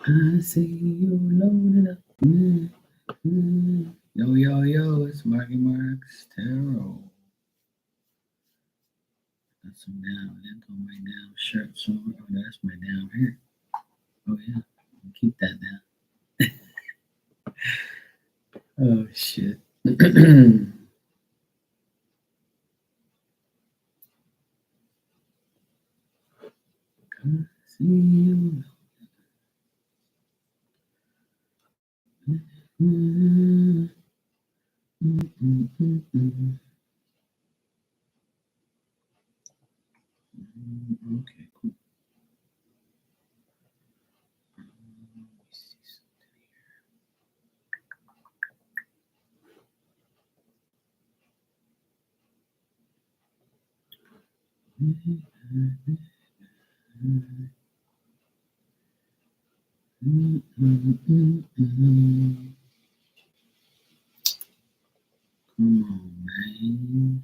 I see you loaded up. Yo, yo, yo, it's Marky Mark's Tarot. Got some down. That's on my down shirt. So, oh, that's my down here. Oh, yeah. Keep that down. Oh, shit. I see you. Okay, cool. Come on, man.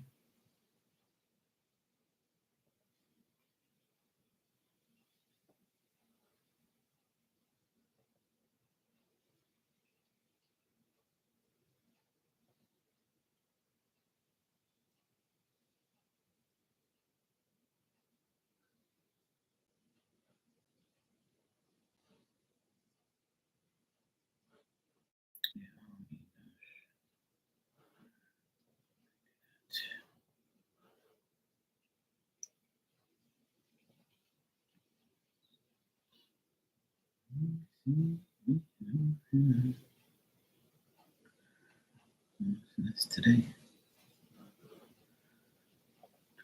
That's today.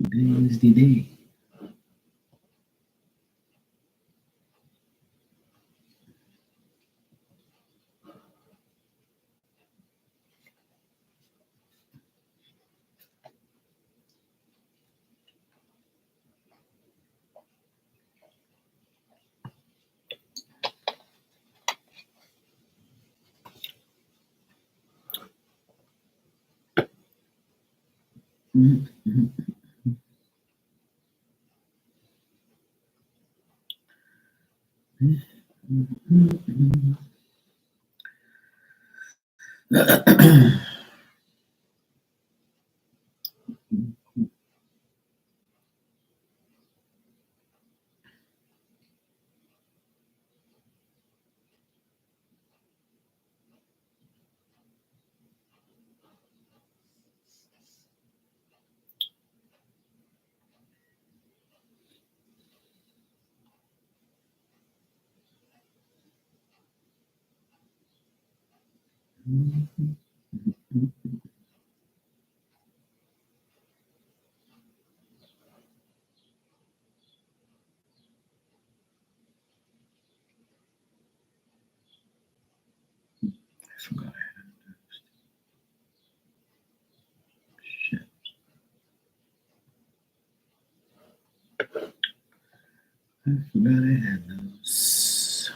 Today is the day. I forgot. Shit. I forgot I had those.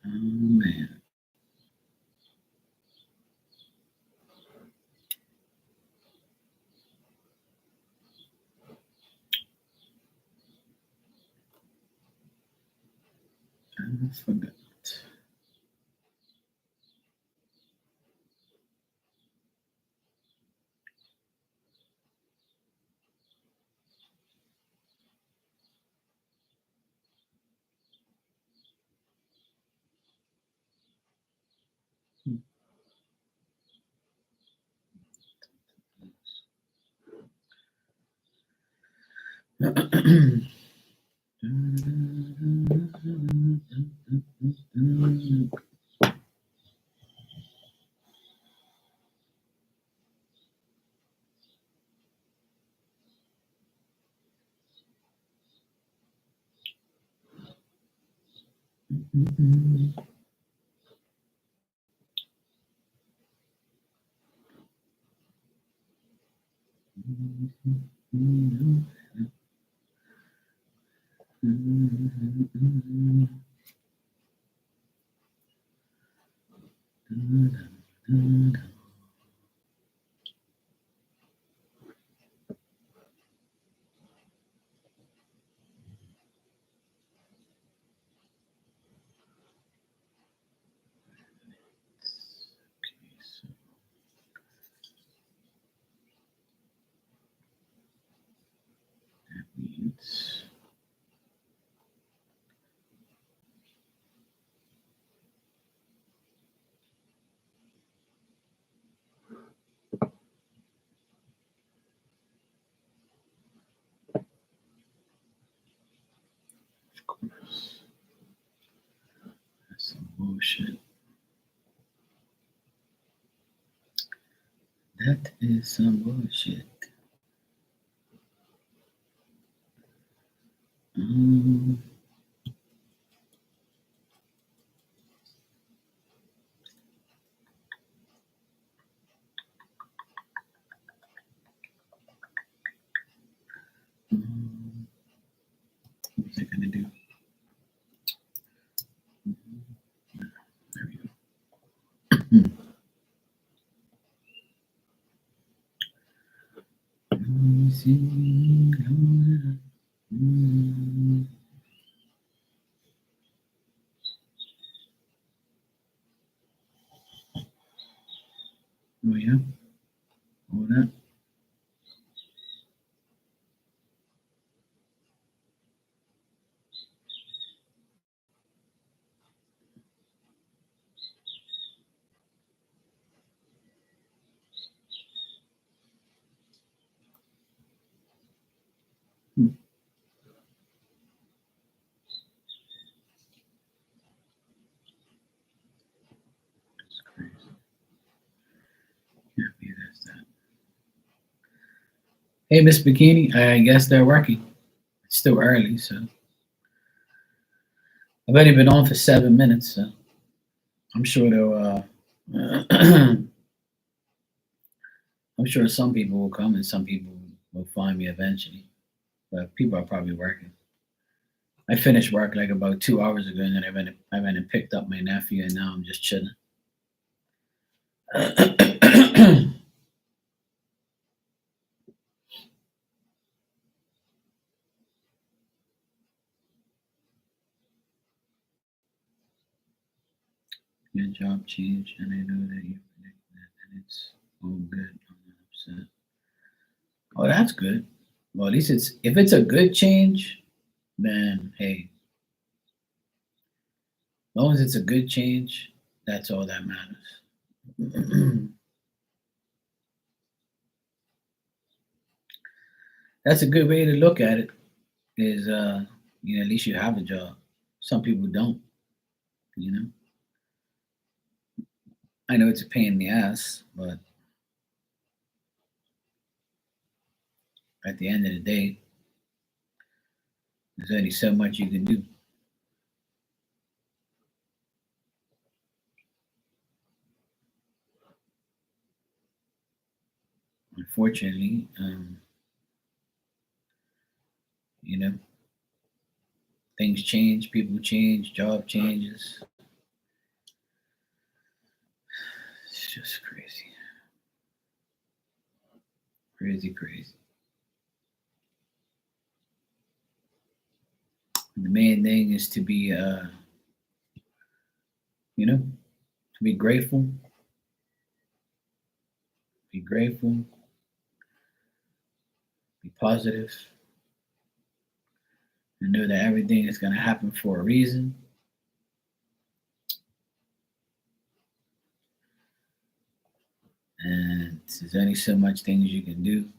Oh man. I forgot. That's some bullshit. That is some bullshit. Um, what was I gonna do? There we go. Let me see. Oh yeah. All that. That's crazy. Can't be that's that. Hey, Miss Bikini. I guess they're working. It's still early, so I've only been on for 7 minutes, so I'm sure they'll. I'm sure some people will come and some people will find me eventually. But people are probably working. I finished work like about 2 hours ago, and then I went and picked up my nephew, and now I'm just chilling. Your job changed, and I know that you predicted that, and it's all good. I'm not upset. Oh, that's good. Well, at least it's if it's a good change, then hey, as long as it's a good change, that's all that matters. That's a good way to look at it. Is at least you have a job. Some people don't. You know, I know it's a pain in the ass, but at the end of the day, there's only so much you can do. Unfortunately, you know, things change, people change, job changes. It's just crazy, crazy, crazy. The main thing is to be, to be grateful, be positive, and know that everything is going to happen for a reason. And there's only so much things you can do,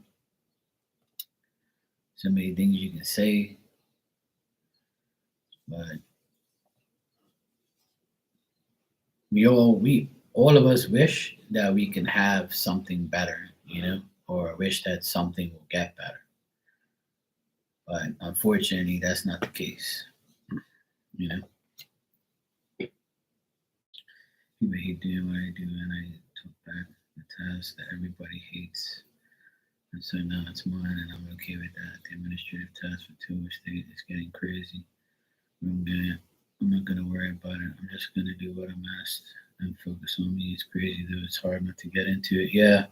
so many things you can say, but we all of us wish that we can have something better, or wish that something will get better. But unfortunately, that's not the case. You know, people hate doing what I do, and I took back the task that everybody hates. And so now it's mine, and I'm okay with that. The administrative task for Tua State is getting crazy. I'm gonna, I'm not gonna worry about it. I'm just gonna do what I'm asked and focus on me. It's crazy though. It's hard not to get into it. Yeah,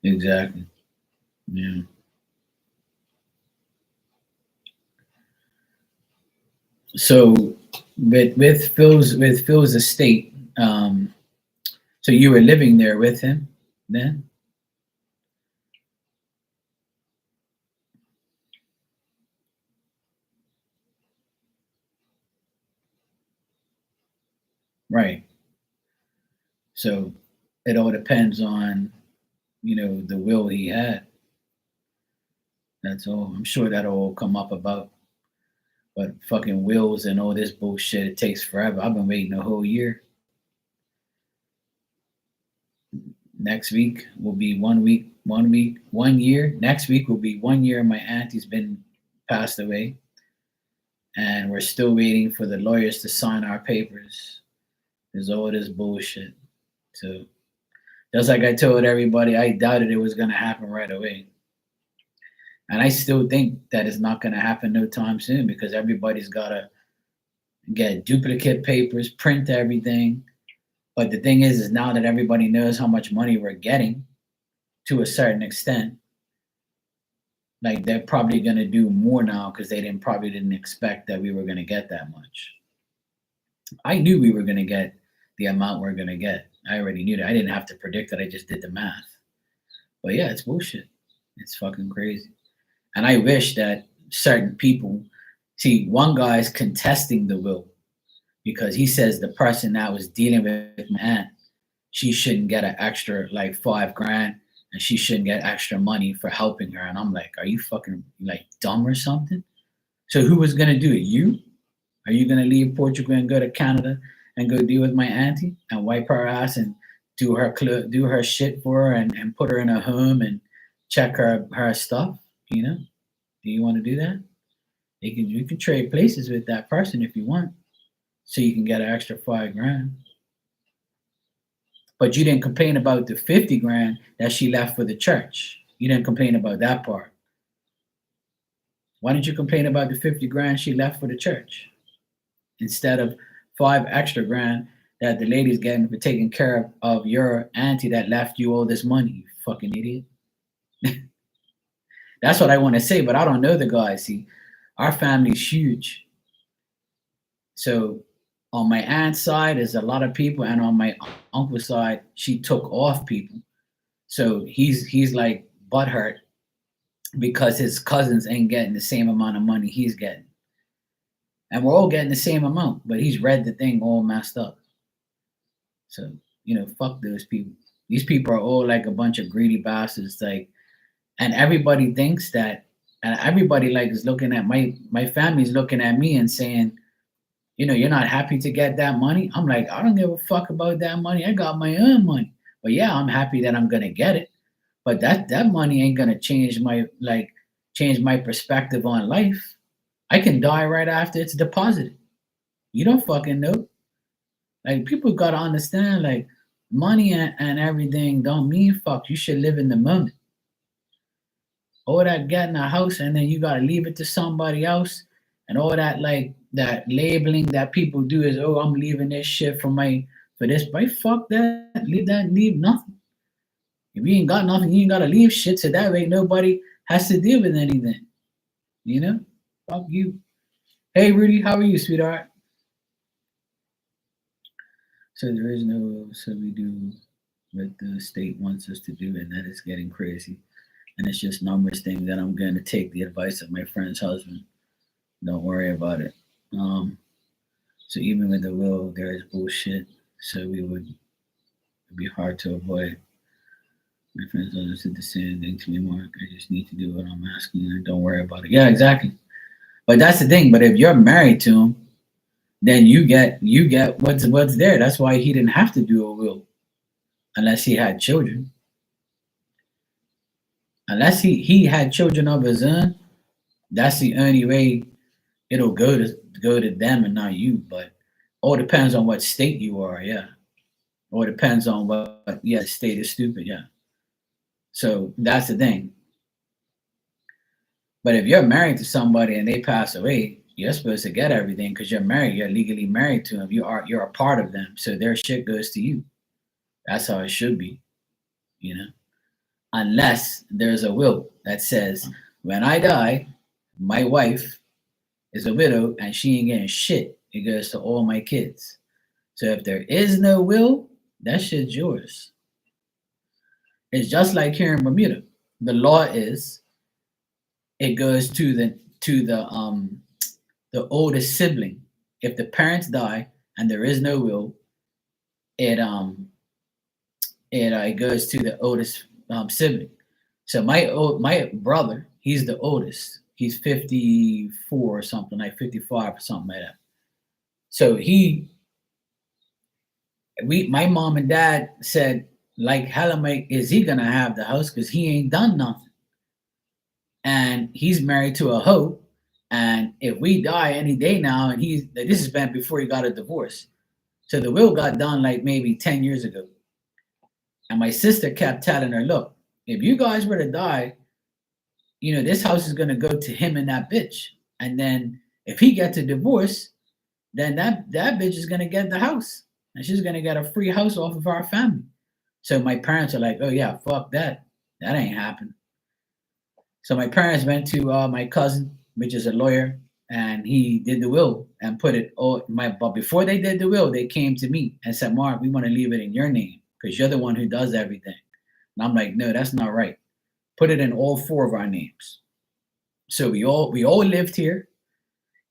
exactly. Yeah. So with Phil's estate, so you were living there with him then, right? So it all depends on the will he had. That's all. I'm sure that'll all come up about But fucking wills and all this bullshit, it takes forever. I've been waiting a whole year. Next week will be 1 week, 1 week, 1 year. Next week will be 1 year my auntie's been passed away. And we're still waiting for the lawyers to sign our papers. There's all this bullshit. So just like I told everybody, I doubted it was gonna happen right away. And I still think that it's not gonna happen no time soon because everybody's gotta get duplicate papers, print everything. But the thing is now that everybody knows how much money we're getting to a certain extent, like they're probably gonna do more now because they didn't expect that we were gonna get that much. I knew we were gonna get the amount we're gonna get. I already knew that. I didn't have to predict it. I just did the math. But yeah, it's bullshit. It's fucking crazy. And I wish that certain people see one guy's contesting the will because he says the person that was dealing with my aunt, she shouldn't get an extra like 5 grand and she shouldn't get extra money for helping her. And I'm like, are you fucking like dumb or something? So who was gonna do it? You? Are you gonna leave Portugal and go to Canada and go deal with my auntie and wipe her ass and do her shit for her and put her in a home and check her stuff? You know? Do you want to do that? You can trade places with that person if you want, so you can get an extra 5 grand. But you didn't complain about the 50 grand that she left for the church. You didn't complain about that part. Why didn't you complain about the 50 grand she left for the church instead of 5 extra grand that the lady's getting for taking care of your auntie that left you all this money? You fucking idiot. That's what I want to say, but I don't know the guy. See, our family's huge. So on my aunt's side, there's a lot of people, and on my uncle's side, she took off people. So he's like butthurt because his cousins ain't getting the same amount of money he's getting. And we're all getting the same amount, but he's read the thing all messed up. So, fuck those people. These people are all like a bunch of greedy bastards, like, and everybody thinks that, and everybody like is looking at my family's looking at me and saying, you're not happy to get that money. I'm like, I don't give a fuck about that money. I got my own money. But yeah, I'm happy that I'm gonna get it. But that money ain't gonna change my perspective on life. I can die right after it's deposited. You don't fucking know. Like people gotta understand, like money and everything don't mean fuck. You should live in the moment. All that getting a house and then you gotta leave it to somebody else, and all that like that labeling that people do is, oh, I'm leaving this shit for this. But fuck that. Leave nothing. If you ain't got nothing, you ain't gotta leave shit, so that way nobody has to deal with anything. You know? Fuck you. Hey Rudy, how are you, sweetheart? So there is no, so we do what the state wants us to do, and that is getting crazy. And it's just numbers thing that I'm going to take the advice of my friend's husband. Don't worry about it. Um, so even with the will, there is bullshit. So it'd be hard to avoid. My friend's husband said the same thing to me, Mark. I just need to do what I'm asking and don't worry about it. Yeah, exactly. But that's the thing. But if you're married to him, then you get what's there. That's why he didn't have to do a will unless he had children. Unless he had children of his own, that's the only way it'll go to them and not you. But all depends on what state you are, yeah. Or depends on what yeah, state is stupid, yeah. So that's the thing. But if you're married to somebody and they pass away, you're supposed to get everything because you're married. You're legally married to them. You're a part of them. So their shit goes to you. That's how it should be, you know. Unless there's a will that says when I die, my wife is a widow and she ain't getting shit. It goes to all my kids. So if there is no will, that shit's yours. It's just like here in Bermuda. The law is it goes to the oldest sibling. If the parents die and there is no will, it it goes to the oldest sibling. So my brother, he's the oldest. He's 54 or something, like 55 or something like that. So my mom and dad said, like, hell am is he gonna have the house? Because he ain't done nothing. And he's married to a hoe. And if we die any day now, and this has been before he got a divorce. So the will got done like maybe 10 years ago. And my sister kept telling her, look, if you guys were to die, this house is gonna go to him and that bitch. And then if he gets a divorce, then that bitch is gonna get the house. And she's gonna get a free house off of our family. So my parents are like, oh yeah, fuck that. That ain't happening. So my parents went to my cousin, which is a lawyer, and he did the will and put it all but before they did the will, they came to me and said, Mark, we want to leave it in your name because you're the one who does everything. And I'm like, no, that's not right. Put it in all four of our names. So we all lived here.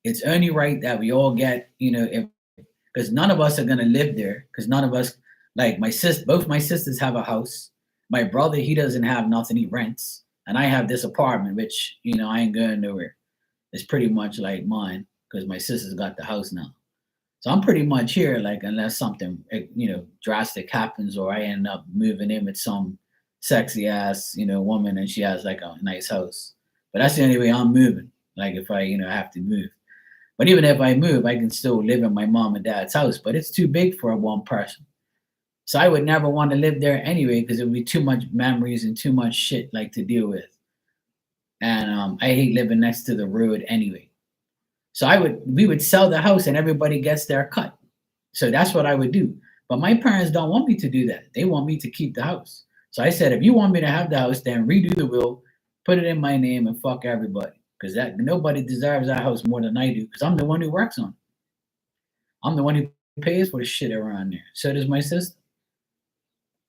It's only right that we all get, because none of us are gonna live there, because none of us, like both my sisters have a house. My brother, he doesn't have nothing, he rents. And I have this apartment, which, I ain't going nowhere. It's pretty much like mine, because my sister's got the house now. So I'm pretty much here, like, unless something, drastic happens, or I end up moving in with some sexy ass, woman, and she has like a nice house. But that's the only way I'm moving. Like if I, have to move. But even if I move, I can still live in my mom and dad's house. But it's too big for one person. So I would never want to live there anyway, because it would be too much memories and too much shit like to deal with. And I hate living next to the road anyway. So we would sell the house and everybody gets their cut. So that's what I would do. But my parents don't want me to do that. They want me to keep the house. So I said, if you want me to have the house, then redo the will, put it in my name, and fuck everybody. Because that nobody deserves that house more than I do. Because I'm the one who works on it. I'm the one who pays for the shit around there. So does my sister.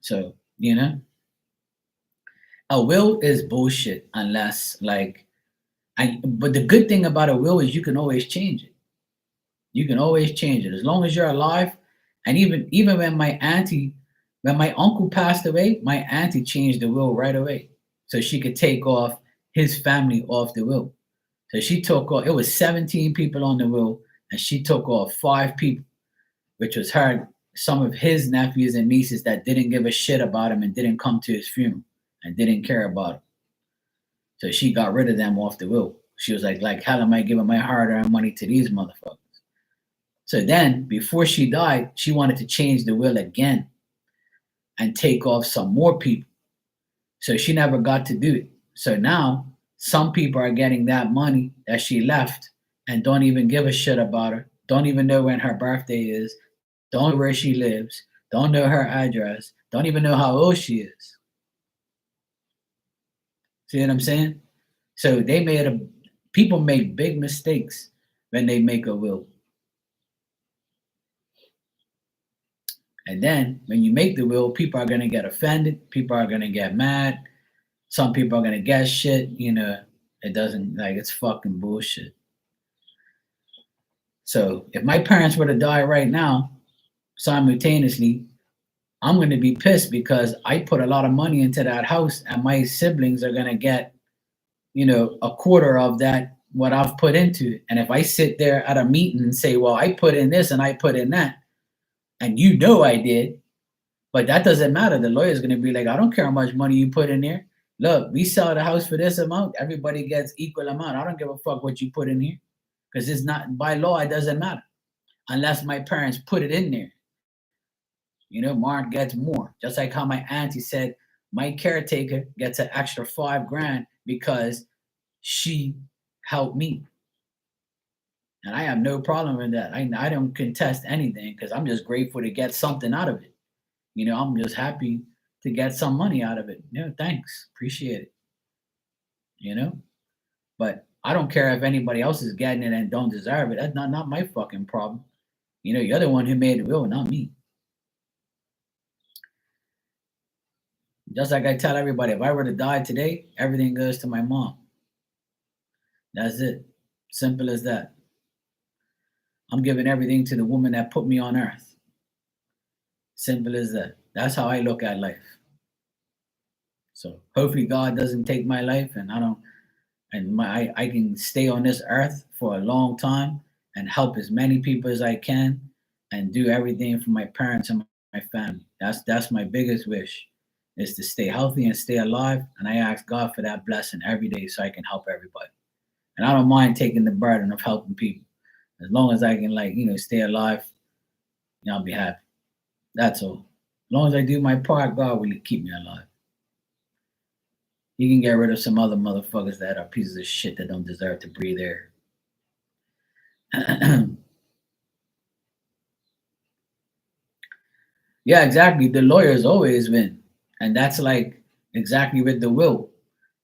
So a will is bullshit unless like but the good thing about a will is you can always change it. You can always change it as long as you're alive. And even when my uncle passed away, my auntie changed the will right away, so she could take off his family off the will. So she took off. It was 17 people on the will, and she took off 5 people, which was some of his nephews and nieces that didn't give a shit about him and didn't come to his funeral and didn't care about him. So she got rid of them off the will. She was like, how am I giving my hard-earned money to these motherfuckers? So then, before she died, she wanted to change the will again and take off some more people. So she never got to do it. So now, some people are getting that money that she left and don't even give a shit about her, don't even know when her birthday is, don't know where she lives, don't know her address, don't even know how old she is. See what I'm saying? So people make big mistakes when they make a will. And then when you make the will, people are going to get offended. People are going to get mad. Some people are going to guess shit. It doesn't, like, it's fucking bullshit. So if my parents were to die right now, simultaneously, I'm going to be pissed because I put a lot of money into that house and my siblings are going to get, a quarter of that, what I've put into it. And if I sit there at a meeting and say, well, I put in this and I put in that, and I did, but that doesn't matter. The lawyer's going to be like, I don't care how much money you put in there. Look, we sell the house for this amount. Everybody gets equal amount. I don't give a fuck what you put in here, because it's not, by law, it doesn't matter unless my parents put it in there. Mark gets more. Just like how my auntie said, my caretaker gets an extra 5 grand because she helped me. And I have no problem with that. I don't contest anything because I'm just grateful to get something out of it. I'm just happy to get some money out of it. Thanks. Appreciate it. But I don't care if anybody else is getting it and don't deserve it. That's not my fucking problem. You're the one who made the will, not me. Just like I tell everybody, if I were to die today, everything goes to my mom. That's it. Simple as that. I'm giving everything to the woman that put me on earth. Simple as that. That's how I look at life. So hopefully God doesn't take my life and I don't and I can stay on this earth for a long time and help as many people as I can and do everything for my parents and my family. That's my biggest wish is to stay healthy and stay alive. And I ask God for that blessing every day so I can help everybody. And I don't mind taking the burden of helping people. As long as I can stay alive, I'll be happy. That's all. As long as I do my part, God will keep me alive. You can get rid of some other motherfuckers that are pieces of shit that don't deserve to breathe air. Yeah, exactly. The lawyers always win. And that's like exactly with the will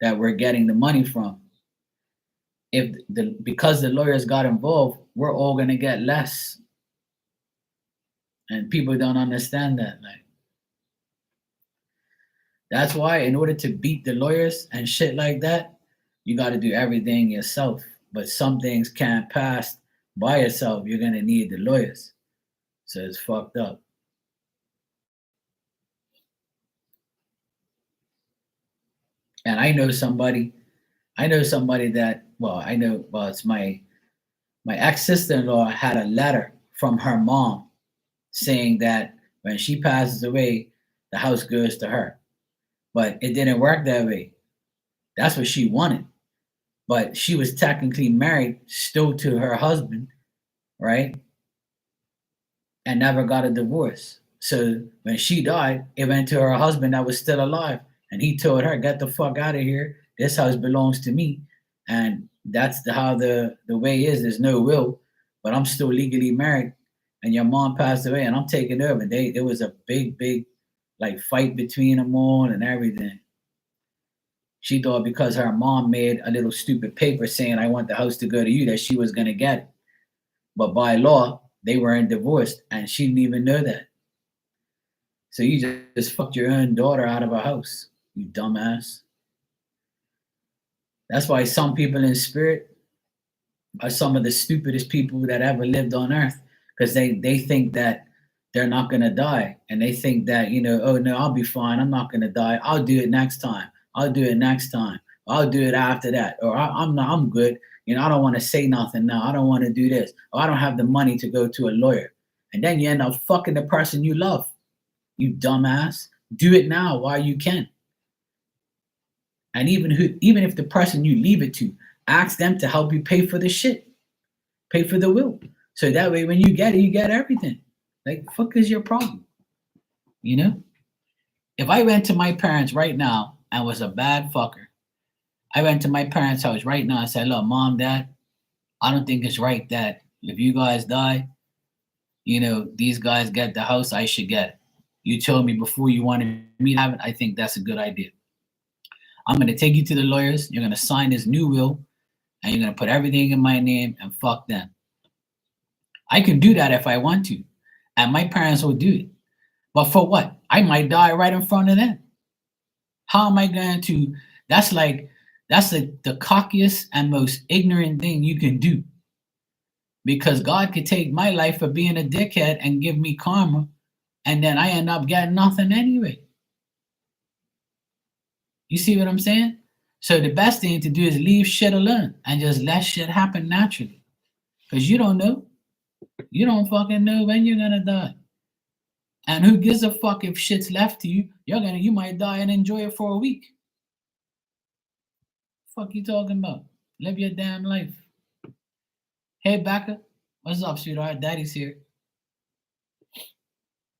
that we're getting the money from. If the because the lawyers got involved, we're all gonna get less. And people don't understand that. Like that's why in order to beat the lawyers and shit like that, you gotta do everything yourself. But some things can't pass by yourself. You're gonna need the lawyers. So it's fucked up. And I know somebody that it's my ex sister-in-law had a letter from her mom saying that when she passes away, the house goes to her. But it didn't work that way. That's what she wanted. But she was technically married still to her husband, right? And never got a divorce. So when she died, it went to her husband that was still alive. And he told her, get the fuck out of here. This house belongs to me. And that's how the way is. There's no will, but I'm still legally married. And your mom passed away and I'm taking over. There was a big like fight between them all and everything. She thought because her mom made a little stupid paper saying I want the house to go to you that she was gonna get it. But by law, they weren't divorced, and she didn't even know that. So you just fucked your own daughter out of a house, you dumbass. That's why some people in spirit are some of the stupidest people that ever lived on earth, because they think that they're not gonna die, and they think that oh no, I'll be fine. I'm not gonna die. I'll do it next time. I'll do it next time. I'll do it after that. Or I'm not. I'm good. I don't want to say nothing now. I don't want to do this. Or I don't have the money to go to a lawyer. And then you end up fucking the person you love. You dumbass. Do it now while you can. And even if the person you leave it to, ask them to help you pay for the shit. Pay for the will. So that way when you get it, you get everything. Like, fuck is your problem? If I went to my parents right now and was a bad fucker, I went to my parents' house right now and said, look, mom, dad, I don't think it's right that if you guys die, these guys get the house, I should get it. You told me before you wanted me to have it. I think that's a good idea. I'm going to take you to the lawyers. You're going to sign this new will and you're going to put everything in my name and fuck them. I can do that if I want to. And my parents will do it. But for what? I might die right in front of them. How am I going to? That's the cockiest and most ignorant thing you can do. Because God could take my life for being a dickhead and give me karma, and then I end up getting nothing anyway. You see what I'm saying? So the best thing to do is leave shit alone and just let shit happen naturally. Because you don't know. You don't fucking know when you're gonna die. And who gives a fuck if shit's left to you? You might die and enjoy it for a week. Fuck you talking about? Live your damn life. Hey Becca, what's up, sweetheart? Daddy's here.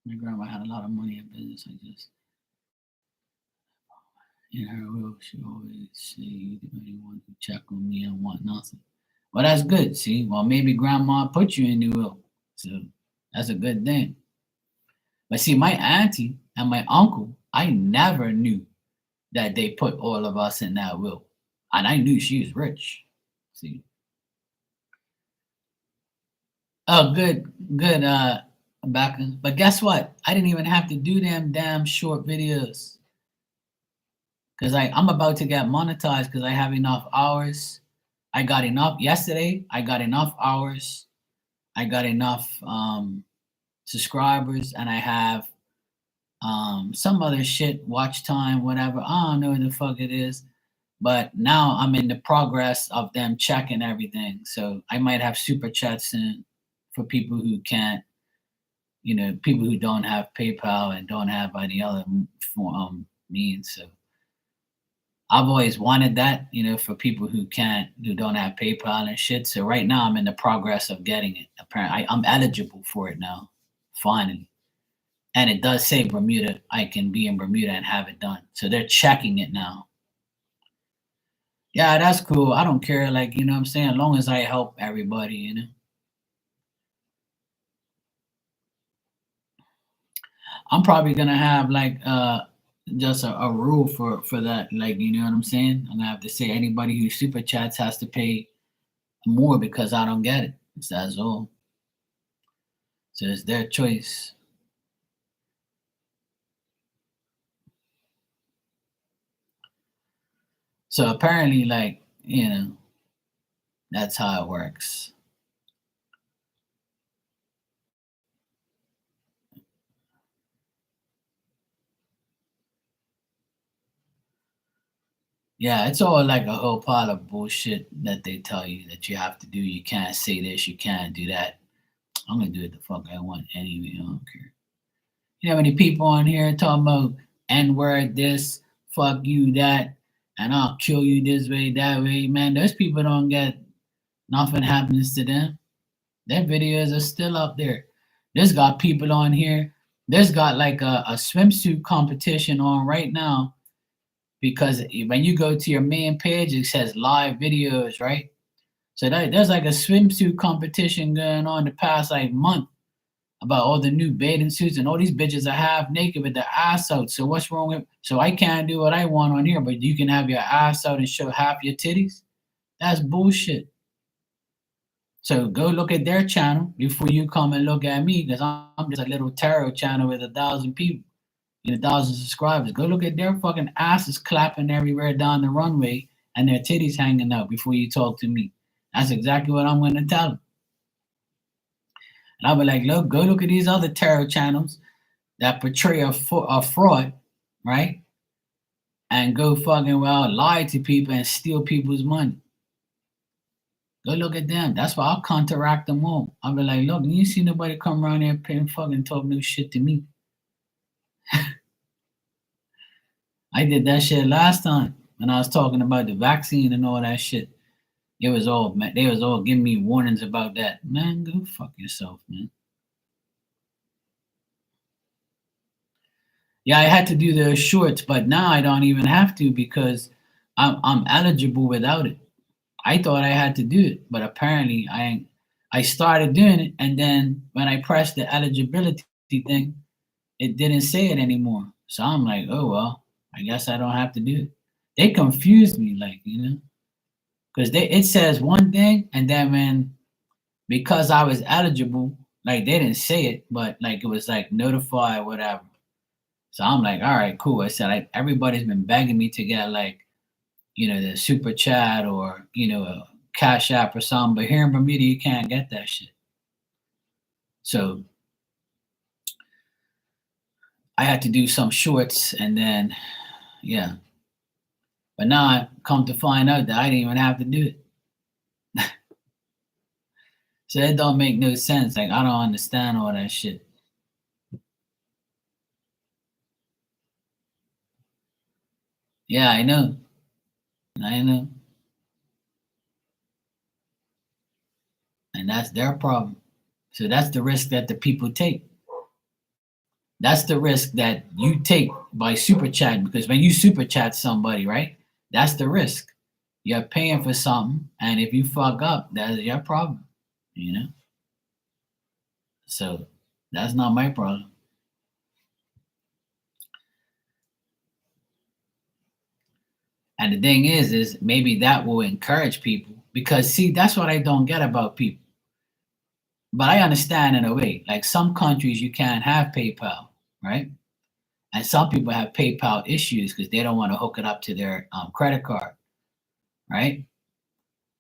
My grandma had a lot of money in business. In her will, she always say you the only one who check on me and want nothing. Well, that's good. See, well, maybe grandma put you in the will, so that's a good thing. But see, my auntie and my uncle, I never knew that they put all of us in that will, and I knew she was rich. See. Oh, good, Becca. But guess what? I didn't even have to do them damn short videos. Because I'm about to get monetized because I have enough hours. I got enough yesterday. I got enough hours. I got enough subscribers, and I have some other shit, watch time, whatever. I don't know what the fuck it is. But now I'm in the progress of them checking everything. So I might have super chats in for people who can't, people who don't have PayPal and don't have any other means. So I've always wanted that, for people who don't have PayPal and shit. So right now I'm in the progress of getting it. Apparently, I'm eligible for it now, finally. And it does say Bermuda. I can be in Bermuda and have it done. So they're checking it now. Yeah, that's cool. I don't care. Like, what I'm saying? As long as I help everybody. I'm probably gonna have like just a rule for that. Like, you know what I'm saying? I'm gonna have to say anybody who super chats has to pay more because I don't get it. That's all. So it's their choice. So apparently, like, that's how it works. Yeah, it's all like a whole pile of bullshit that they tell you that you have to do. You can't say this, you can't do that. I'm gonna do what the fuck I want anyway. I don't care. You know how many people on here talking about N word this, fuck you that, and I'll kill you this way, that way. Man, those people don't get nothing happens to them. Their videos are still up there. There's got people on here. There's got like a swimsuit competition on right now because when you go to your main page, it says live videos, right? So there's like a swimsuit competition going on the past like month about all the new bathing suits and all these bitches are half naked with their ass out. So what's wrong with? So I can't do what I want on here, but you can have your ass out and show half your titties. That's bullshit. So go look at their channel before you come and look at me, because I'm just a little tarot channel with 1,000 people, 1,000 subscribers. Go look at their fucking asses clapping everywhere down the runway and their titties hanging out before you talk to me. That's exactly what I'm going to tell them. And I'll be like, look, go look at these other tarot channels that portray a fraud, right? And go fucking lie to people and steal people's money. Go look at them. That's why I'll counteract them all. I'll be like, look, you see nobody come around here and fucking talk no shit to me. I did that shit last time when I was talking about the vaccine and all that shit. They was all giving me warnings about that. Man, go fuck yourself, man. Yeah, I had to do the shorts, but now I don't even have to because I'm eligible without it. I thought I had to do it, but apparently I ain't. I started doing it, and then when I pressed the eligibility thing, it didn't say it anymore. So I'm like, oh well, I guess I don't have to do it. They confused me, like, because it says one thing, and then because I was eligible, like they didn't say it, but like it was like notify whatever. So I'm like, all right, cool. I said, everybody's been begging me to get like, the super chat or, a cash app or something. But here in Bermuda, you can't get that shit. So I had to do some shorts and then, yeah. But now I come to find out that I didn't even have to do it. So it don't make no sense. Like, I don't understand all that shit. Yeah, I know. I know. And that's their problem. So that's the risk that the people take. That's the risk that you take by super chat, because when you super chat somebody, right? That's the risk. You're paying for something, and if you fuck up, that's your problem, So that's not my problem. And the thing is maybe that will encourage people, because see, that's what I don't get about people. But I understand in a way, like some countries you can't have PayPal, right? And some people have PayPal issues because they don't want to hook it up to their credit card, right?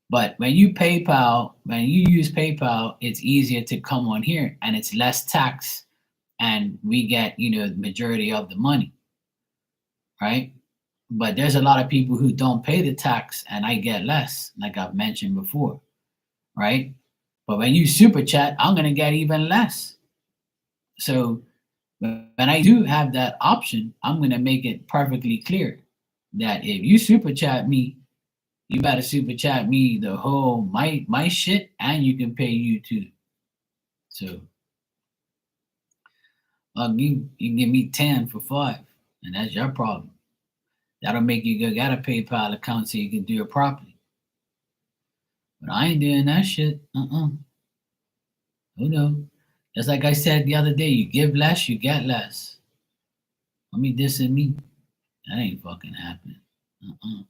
But when you use PayPal, it's easier to come on here and it's less tax, and we get, the majority of the money, right? But there's a lot of people who don't pay the tax and I get less, like I've mentioned before, right? But when you super chat, I'm gonna get even less. So when I do have that option, I'm gonna make it perfectly clear that if you super chat me, you better super chat me the whole my shit, and you can pay YouTube. So you can give me 10 for 5, and that's your problem. That'll make you go get a PayPal account so you can do it properly. But I ain't doing that shit. Who knows? Just like I said the other day, you give less, you get less. I mean, this and me. That ain't fucking happening. Uh-uh.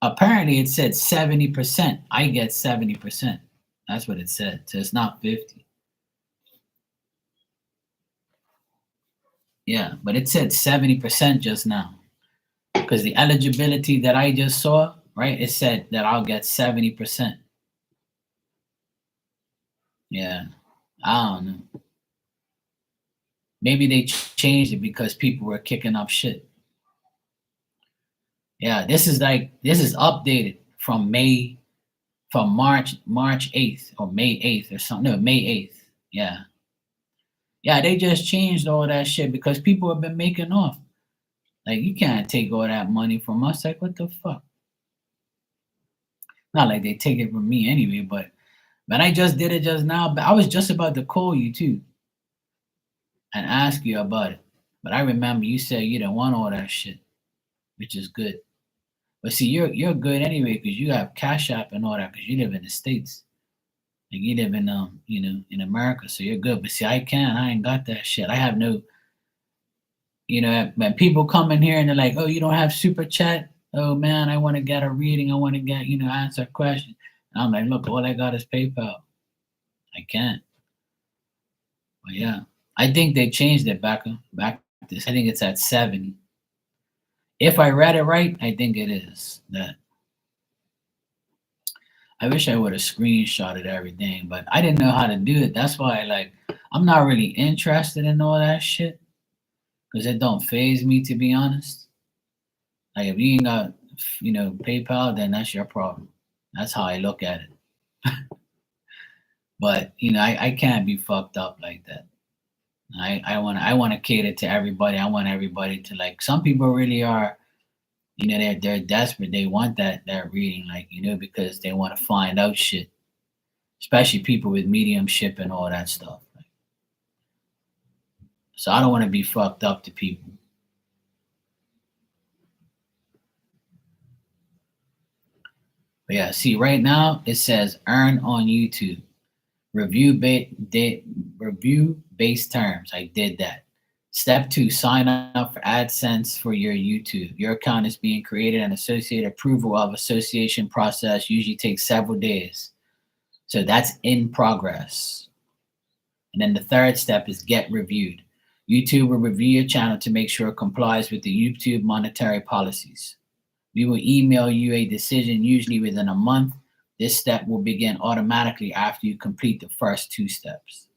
Apparently, it said 70%. I get 70%. That's what it said. So it's not 50. Yeah, but it said 70% just now. Because the eligibility that I just saw, right, it said that I'll get 70%. Yeah, I don't know. Maybe they changed it because people were kicking up shit. Yeah, this is updated from March 8th or May 8th or something. No, May 8th. Yeah. Yeah, they just changed all that shit because people have been making off. Like, you can't take all that money from us. Like, what the fuck? Not like they take it from me anyway, but I just did it just now. But I was just about to call you too and ask you about it. But I remember you said you didn't want all that shit, which is good. But see, you're good anyway because you have Cash App and all that because you live in the States. Like, you live in in America, so you're good. But see, I can't. I ain't got that shit. I have no. When people come in here and they're like, "Oh, you don't have super chat." Oh man, I want to get a reading. I want to get answer a question. And I'm like, look, all I got is PayPal. I can't. But yeah, I think they changed it back. This I think it's at 70. If I read it right, I think it is that. I wish I would have screenshotted everything, but I didn't know how to do it. That's why, I'm not really interested in all that shit because it don't phase me, to be honest. Like, if you ain't got, PayPal, then that's your problem. That's how I look at it. But I can't be fucked up like that. I want to cater to everybody. I want everybody to, like, some people really are. They're desperate. They want that reading, because they want to find out shit. Especially people with mediumship and all that stuff. So I don't want to be fucked up to people. But yeah, see, right now it says earn on YouTube. Review based terms. I did that. Step 2, sign up for AdSense for your YouTube. Your account is being created and associated. Approval of association process usually takes several days. So that's in progress. And then the third step is get reviewed. YouTube will review your channel to make sure it complies with the YouTube monetary policies. We will email you a decision usually within a month. This step will begin automatically after you complete the first 2 steps.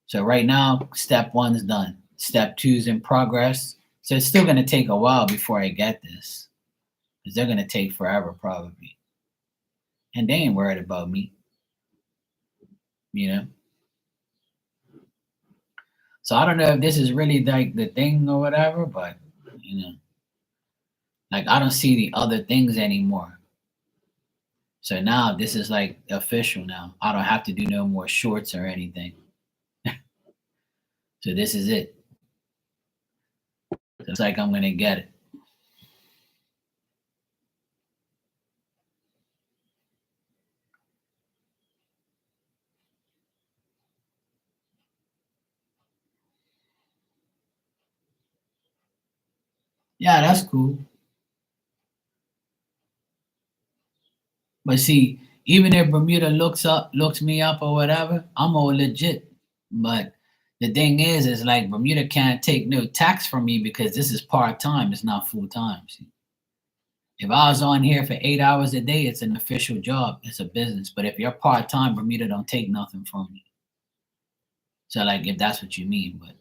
So right now, step 1 is done. Step 2 is in progress. So it's still going to take a while before I get this, because they're going to take forever probably. And they ain't worried about me. So I don't know if this is really like the thing or whatever, but like, I don't see the other things anymore. So now this is like official now. I don't have to do no more shorts or anything. So this is it. It's like I'm gonna get it. Yeah, that's cool. But see, even if Bermuda looks me up or whatever, I'm all legit. But the thing is like Bermuda can't take no tax from me because this is part time. It's not full time. See? If I was on here for 8 hours a day, it's an official job. It's a business. But if you're part time, Bermuda don't take nothing from you. So, like, if that's what you mean, but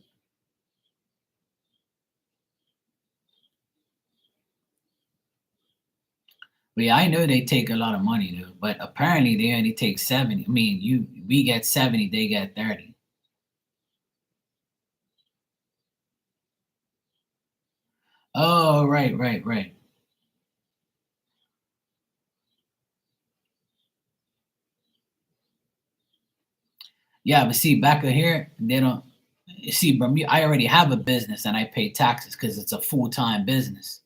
But yeah, I know they take a lot of money though. But apparently they only take 70. I mean, we get 70, they get 30. Oh, right, right, right. Yeah, but see, back in here, they don't see Bermuda. I already have a business and I pay taxes because it's a full-time business.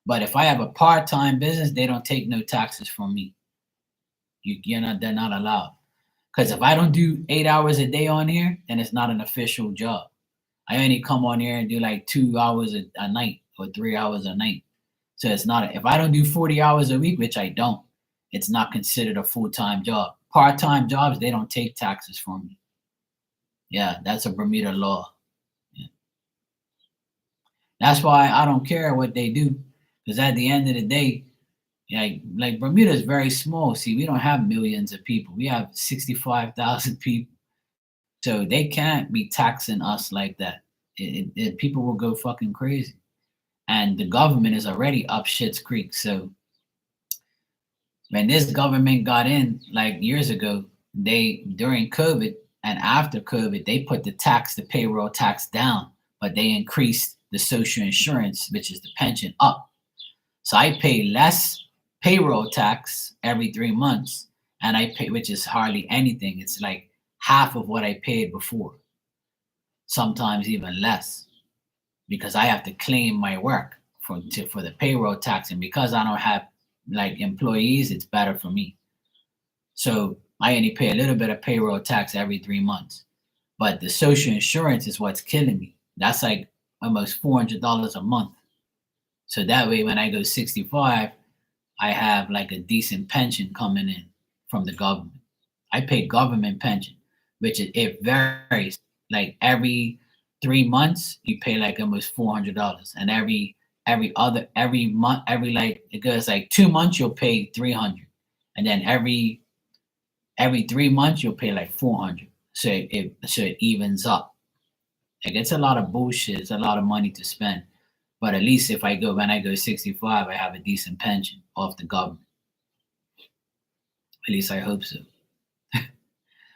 But if I have a part-time business, they don't take no taxes from me. You're not, they're not allowed. Because if I don't do 8 hours a day on here, then it's not an official job. I only come on here and do like 2 hours a night or 3 hours a night. So it's not, if I don't do 40 hours a week, which I don't, it's not considered a full-time job. Part-time jobs, they don't take taxes from me. Yeah, that's a Bermuda law. Yeah. That's why I don't care what they do. Because at the end of the day, like Bermuda is very small. See, we don't have millions of people. We have 65,000 people. So they can't be taxing us like that. People will go fucking crazy. And the government is already up shit's creek. So when this government got in like years ago, they during COVID and after COVID, they put the payroll tax down, but they increased the social insurance, which is the pension, up. So I pay less payroll tax every 3 months, and I pay, which is hardly anything. It's like half of what I paid before, sometimes even less, because I have to claim my work for the payroll tax, and because I don't have like employees, it's better for me. So I only pay a little bit of payroll tax every 3 months, but the social insurance is what's killing me. That's like almost $400 a month. So that way, when I go 65, I have like a decent pension coming in from the government. I pay government pension, which it varies. Like every 3 months, you pay like almost $400, and every month, it goes like 2 months you'll pay 300, and then every 3 months you'll pay like 400. So it evens up. Like it's a lot of bullshit. It's a lot of money to spend. But at least if I go when I go 65, I have a decent pension off the government. At least I hope so.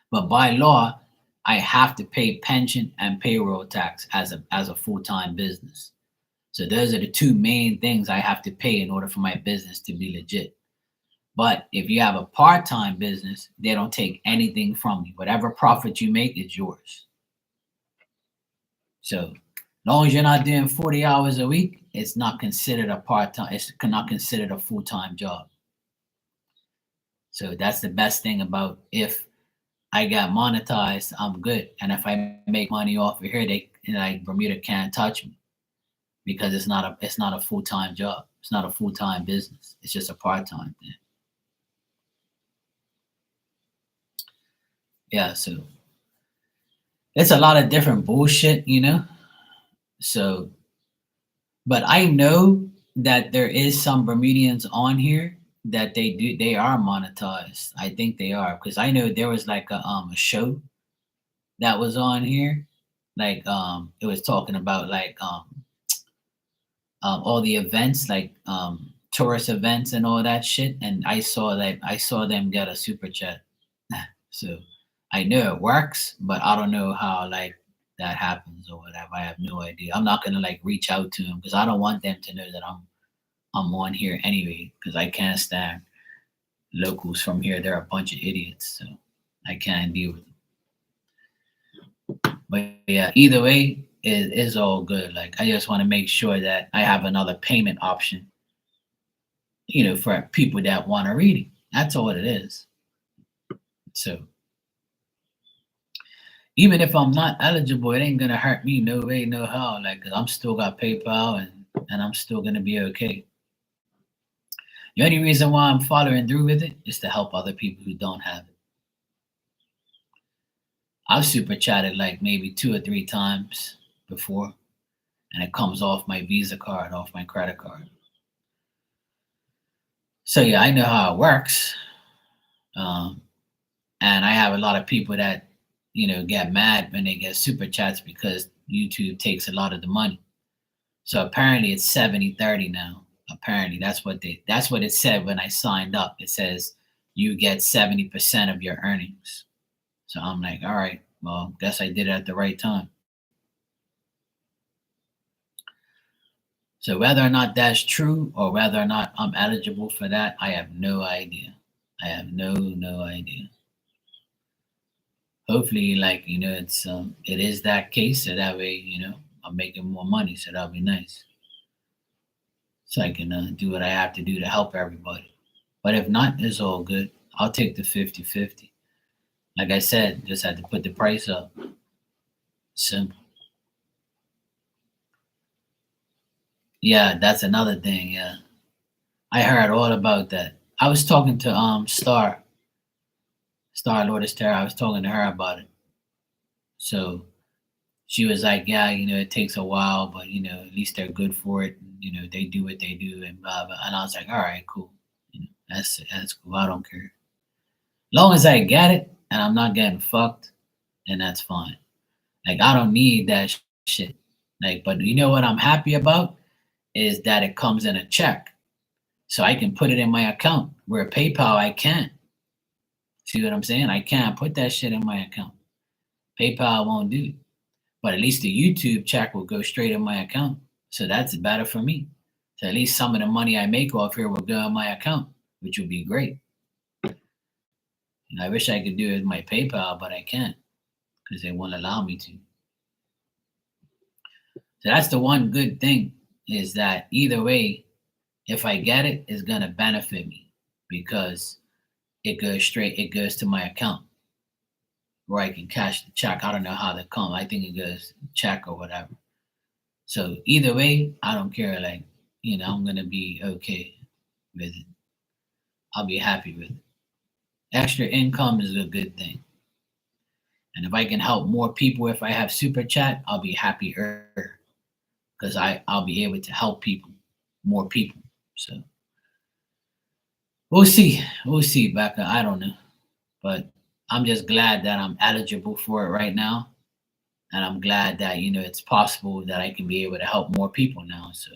But by law, I have to pay pension and payroll tax as a full-time business. So those are the two main things I have to pay in order for my business to be legit. But if you have a part-time business, they don't take anything from you. Whatever profit you make is yours. So as long as you're not doing 40 hours a week, it's not considered a part-time, it's not considered a full-time job. So that's the best thing about if I got monetized, I'm good. And if I make money off of here, they like Bermuda can't touch me because it's not a full-time job. It's not a full-time business. It's just a part-time thing. Yeah, so it's a lot of different bullshit. So, but I know that there is some Bermudians on here that they are monetized. I think they are because I know there was like a show that was on here, like it was talking about like all the events, like tourist events and all that shit, and I saw them get a super chat. So I know it works, but I don't know how like that happens or whatever. I have no idea. I'm not gonna like reach out to them because I don't want them to know that I'm on here anyway because I can't stand locals from here. They're a bunch of idiots, so I can't deal with them. But yeah, either way, it is all good. Like I just want to make sure that I have another payment option, for people that want to read it. That's all it is. So even if I'm not eligible, it ain't gonna hurt me no way, no how. Like, 'cause I'm still got PayPal and I'm still gonna be okay. The only reason why I'm following through with it is to help other people who don't have it. I've super chatted like maybe 2 or 3 times before, and it comes off my Visa card, off my credit card. So yeah, I know how it works. Um, and I have a lot of people that get mad when they get super chats because YouTube takes a lot of the money. So apparently it's 70-30 now. Apparently, that's what it said when I signed up. It says you get 70% of your earnings. So I'm like, all right, well, guess I did it at the right time. So whether or not that's true or whether or not I'm eligible for that, I have no idea. I have no idea. Hopefully, like, it is that case, so that way, I'm making more money, so that'll be nice. So I can do what I have to do to help everybody. But if not, it's all good. I'll take the 50-50. Like I said, just had to put the price up. Simple. Yeah, that's another thing. Yeah, I heard all about that. I was talking to Star Lourdes Terror. I was talking to her about it. So she was like, "Yeah, it takes a while, but at least they're good for it. They do what they do, and blah blah." And I was like, "All right, cool. That's cool. I don't care. Long as I get it and I'm not getting fucked, then that's fine. Like I don't need that shit. Like, but you know what I'm happy about is that it comes in a check, so I can put it in my account. Where PayPal I can't. See what I'm saying? I can't put that shit in my account. PayPal won't do it. But at least the YouTube check will go straight in my account. So that's better for me. So at least some of the money I make off here will go in my account, which would be great. And I wish I could do it with my PayPal, but I can't because they won't allow me to. So that's the one good thing is that either way, if I get it, it's gonna benefit me because it goes to my account where I can cash the check. I don't know how that come. I think it goes check or whatever. So either way, I don't care. Like, I'm gonna be okay with it. I'll be happy with it. Extra income is a good thing. And if I can help more people if I have super chat, I'll be happier because I'll be able to help more people. So we'll see. We'll see, Becca. I don't know. But I'm just glad that I'm eligible for it right now. And I'm glad that, it's possible that I can be able to help more people now. So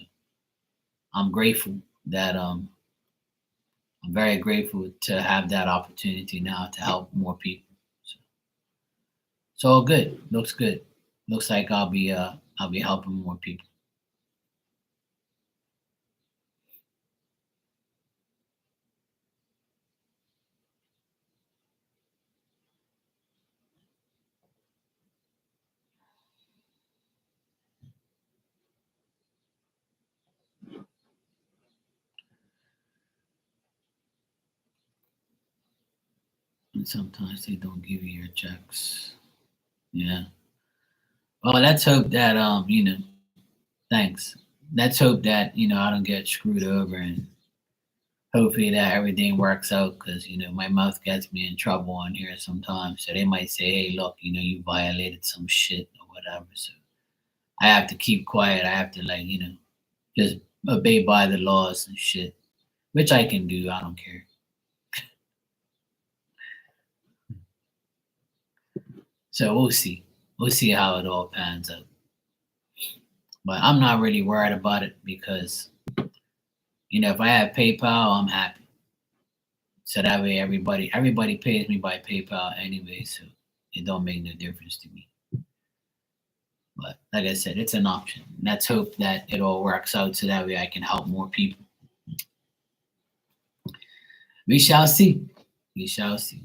I'm grateful that I'm very grateful to have that opportunity now to help more people. So it's all good. Looks good. Looks like I'll be helping more people. And sometimes they don't give you your checks. Yeah. Well, let's hope that thanks. Let's hope that I don't get screwed over and hopefully that everything works out because my mouth gets me in trouble on here sometimes. So they might say, "Hey, look, you violated some shit or whatever." So I have to keep quiet. I have to like just obey by the laws and shit, which I can do. I don't care. So we'll see. We'll see how it all pans out. But I'm not really worried about it because if I have PayPal, I'm happy. So that way everybody pays me by PayPal anyway, so it don't make no difference to me. But like I said, it's an option. Let's hope that it all works out so that way I can help more people. We shall see. We shall see.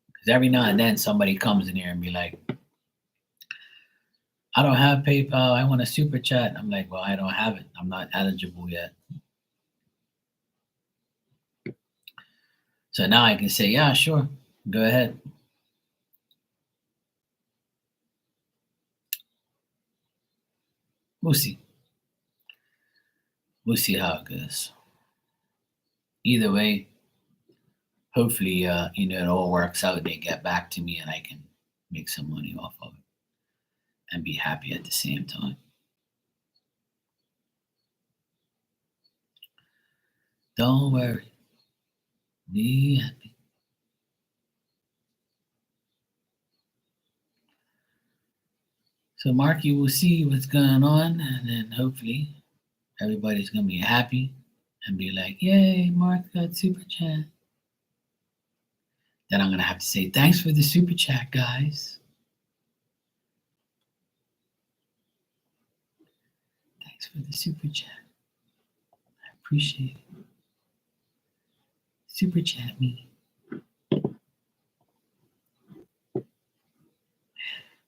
Because every now and then somebody comes in here and be like, "I don't have PayPal. I want a super chat." I'm like, "Well, I don't have it. I'm not eligible yet." So now I can say, "Yeah, sure. Go ahead." We'll see. We'll see how it goes. Either way, hopefully, it all works out. They get back to me and I can make some money off of it and be happy at the same time. Don't worry. Be happy. So Marky will see what's going on, and then hopefully everybody's gonna be happy and be like, "Yay, Mark got super chat." Then I'm gonna have to say, "Thanks for the super chat, guys. Thanks for the super chat. I appreciate it. Super chat me.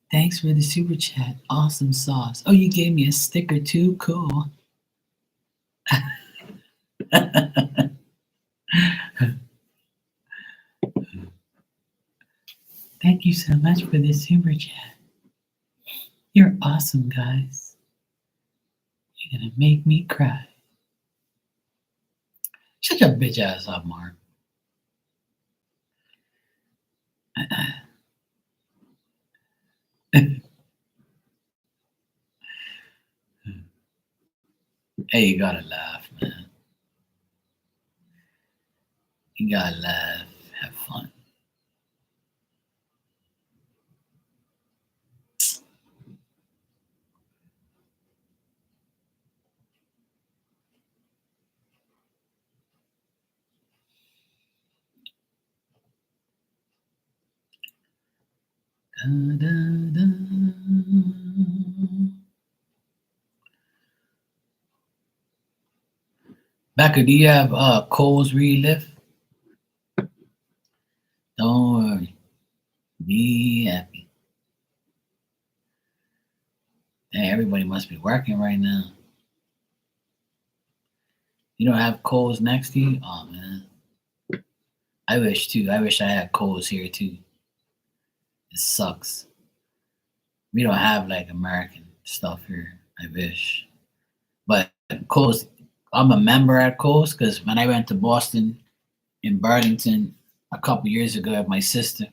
Thanks for the super chat. Awesome sauce. Oh, you gave me a sticker too? Cool." Thank you so much for the super chat. You're awesome, guys. You're gonna make me cry. Shut your bitch ass up, Mark. Hey, you gotta laugh, man. You gotta laugh, have fun. Da, da, da. Becca, do you have Cole's relift? Don't worry. Be happy. Dang, everybody must be working right now. You don't have Cole's next to you? Oh man. I wish too. I wish I had Cole's here too. It sucks. We don't have like American stuff here. I wish. But Cole's, I'm a member at Cole's because when I went to Boston in Burlington a couple years ago with my sister,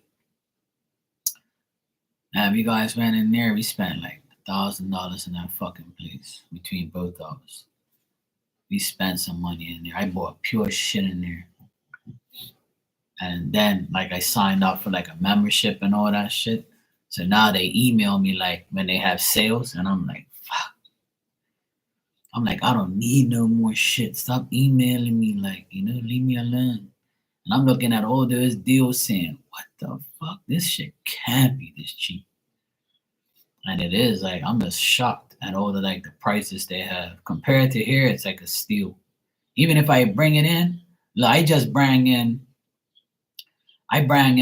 and we guys went in there, we spent like $1,000 in that fucking place between both of us. We spent some money in there. I bought pure shit in there. And then like I signed up for like a membership and all that shit. So now they email me like when they have sales, and I'm like, fuck. I'm like, I don't need no more shit. Stop emailing me, like, leave me alone. And I'm looking at all those deals saying, what the fuck? This shit can't be this cheap. And it is, like, I'm just shocked at all the prices they have. Compared to here, it's like a steal. Even if I bring it in, look, I bring in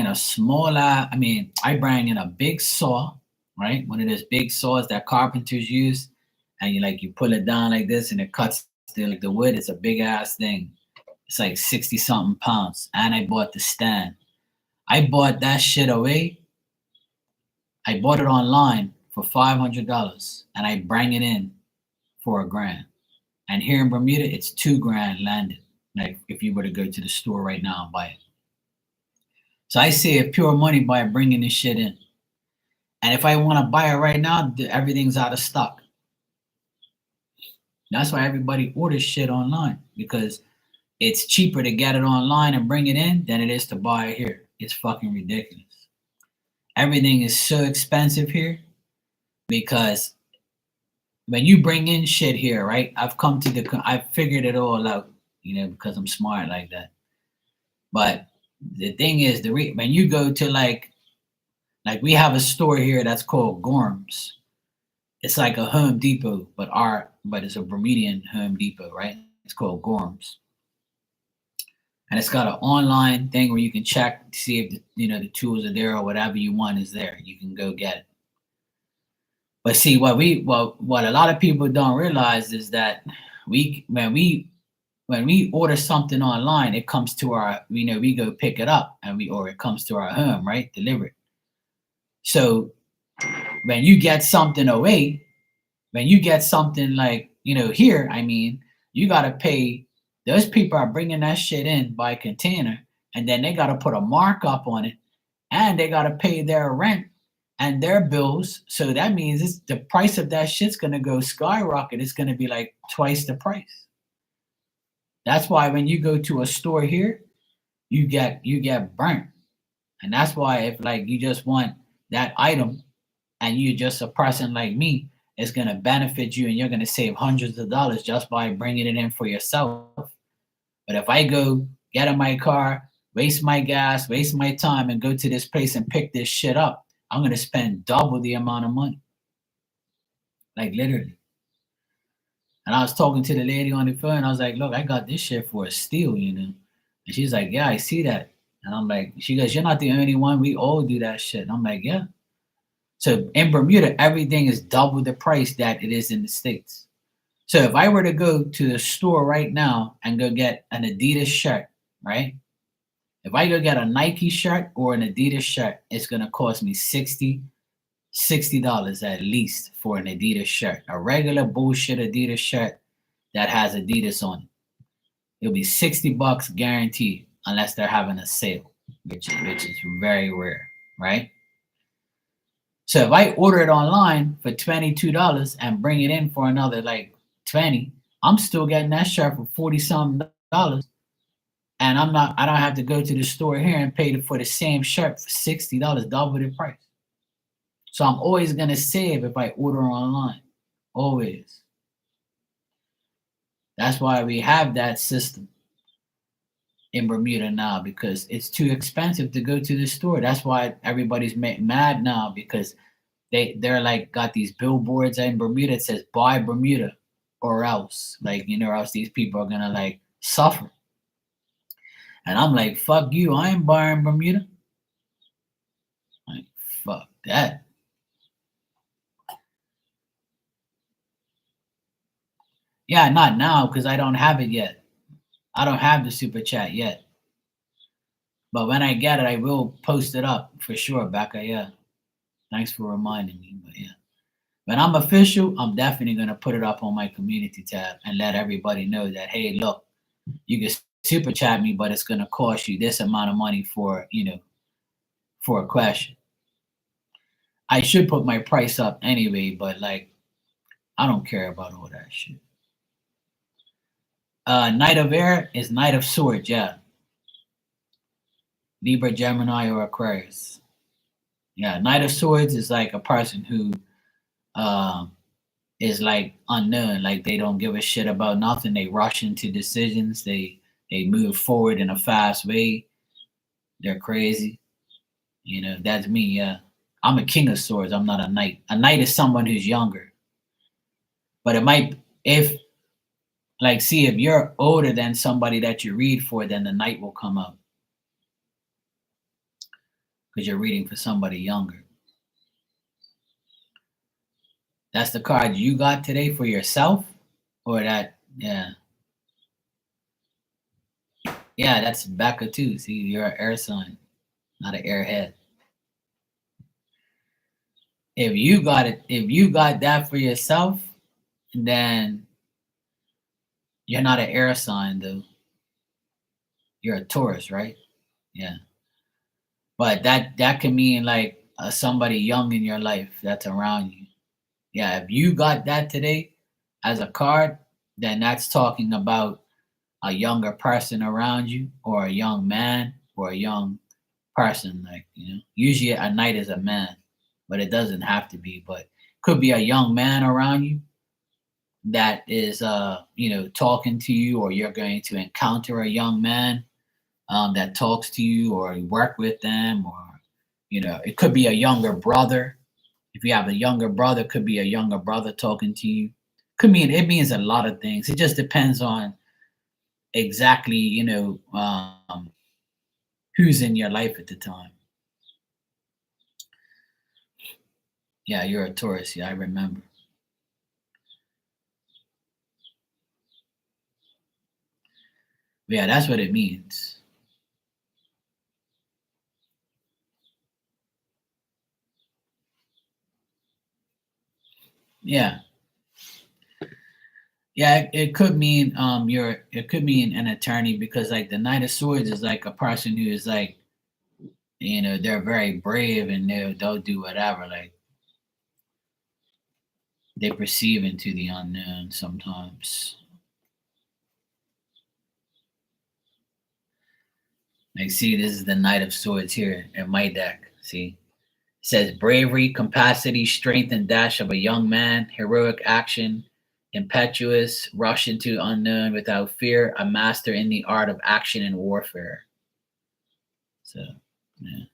a smaller, I bring in a big saw, right? One of those big saws that carpenters use. And you pull it down like this and it cuts the wood. It's a big ass thing. It's like 60 something pounds. And I bought the stand. I bought that shit away. I bought it online for $500 and I bring it in for $1,000. And here in Bermuda, it's $2,000 landed. Like if you were to go to the store right now and buy it. So I save pure money by bringing this shit in. And if I want to buy it right now, everything's out of stock. That's why everybody orders shit online, because it's cheaper to get it online and bring it in than it is to buy it here. It's fucking ridiculous. Everything is so expensive here because when you bring in shit here, right? I've figured it all out, because I'm smart like that. But the thing is, when you go to like we have a store here that's called Gorms. It's like a Home Depot, but it's a Bermudian Home Depot, right? It's called Gorms. And it's got an online thing where you can check to see if the tools are there or whatever you want is there. You can go get it. But see, what a lot of people don't realize is that when we order something online, it comes to our, we go pick it up or it comes to our home, right? Delivered. So when you get something away, when you get something like, here, you got to pay. Those people are bringing that shit in by container, and then they got to put a markup on it, and they got to pay their rent and their bills. So that means the price of that shit's going to go skyrocket. It's going to be like twice the price. That's why when you go to a store here, you get burnt. And that's why if you just want that item and you're just a person like me, it's going to benefit you and you're going to save hundreds of dollars just by bringing it in for yourself. But if I go get in my car, waste my gas, waste my time, and go to this place and pick this shit up, I'm going to spend double the amount of money. Like literally. And I was talking to the lady on the phone. I was like, look, I got this shit for a steal, you know? And she's like, yeah, I see that. And I'm like, she goes, you're not the only one. We all do that shit. And I'm like, yeah. So in Bermuda, everything is double the price that it is in the States. So if I were to go to the store right now and go get an Adidas shirt, right? If I go get a Nike shirt or an Adidas shirt, it's going to cost me $60 at least for an Adidas shirt. A regular bullshit Adidas shirt that has Adidas on it. It'll be $60 guaranteed unless they're having a sale, which is very rare, right? So if I order it online for $22 and bring it in for another like 20, I'm still getting that shirt for 40 something dollars. And I don't have to go to the store here and pay for the same shirt for $60, double the price. So I'm always gonna save if I order online. Always. That's why we have that system in Bermuda now, because it's too expensive to go to the store. That's why everybody's mad now, because they're like got these billboards in Bermuda that says buy Bermuda or else, like, you know, or else these people are gonna like suffer. And I'm like, fuck you, I ain't buying Bermuda. Like, fuck that. Yeah, not now because I don't have it yet. I don't have the super chat yet. But when I get it, I will post it up for sure, Becca. Yeah. Thanks for reminding me. But yeah. When I'm official, I'm definitely gonna put it up on my community tab and let everybody know that, hey, look, you can super chat me, but it's gonna cost you this amount of money for, you know, for a question. I should put my price up anyway, but like I don't care about all that shit. Knight of Air is Knight of Swords, yeah. Libra, Gemini, or Aquarius. Yeah, Knight of Swords is like a person who is like unknown, like they don't give a shit about nothing. They rush into decisions. They move forward in a fast way. They're crazy. You know, that's me. Yeah, I'm a King of Swords. I'm not a knight. A knight is someone who's younger. But it might, if like, see, if you're older than somebody that you read for, then the knight will come up because you're reading for somebody younger. That's the card you got today for yourself, or that, yeah. Yeah, that's Becca too. See, you're an air sign, not an airhead. If you got it, if you got that for yourself, then you're not an air sign though. You're a Taurus, right? Yeah. But that can mean like somebody young in your life that's around you. Yeah, if you got that today as a card, then that's talking about a younger person around you, or a young man, or a young person. Like, you know, usually a knight is a man, but it doesn't have to be. But could be a young man around you that is, you know, talking to you, or you're going to encounter a young man that talks to you, or you work with them, or, you know, it could be a younger brother. If you have a younger brother, could be a younger brother talking to you. Could mean, it means a lot of things. It just depends on exactly, you know, who's in your life at the time. Yeah, you're a Taurus. Yeah, I remember. But yeah, that's what it means. Yeah. Yeah, it could mean it could mean an attorney, because like the Knight of Swords is like a person who is like, you know, they're very brave and they'll do whatever. Like they perceive into the unknown sometimes. Like, see, this is the Knight of Swords here in my deck. See, says bravery, capacity, strength, and dash of a young man, heroic action, impetuous, rush into unknown without fear, a master in the art of action and warfare. So, yeah.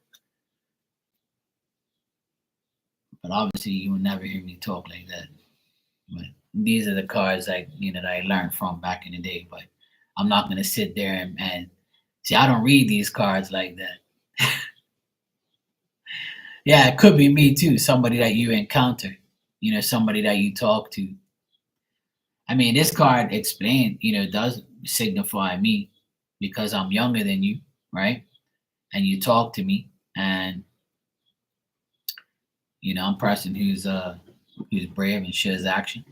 But obviously, you will never hear me talk like that. But these are the cards that I learned from back in the day. But I'm not gonna sit there and see. I don't read these cards like that. Yeah, it could be me too. Somebody that you encounter, somebody that you talk to. I mean, this card does signify me because I'm younger than you, right? And you talk to me, and I'm a person who's brave and shows action.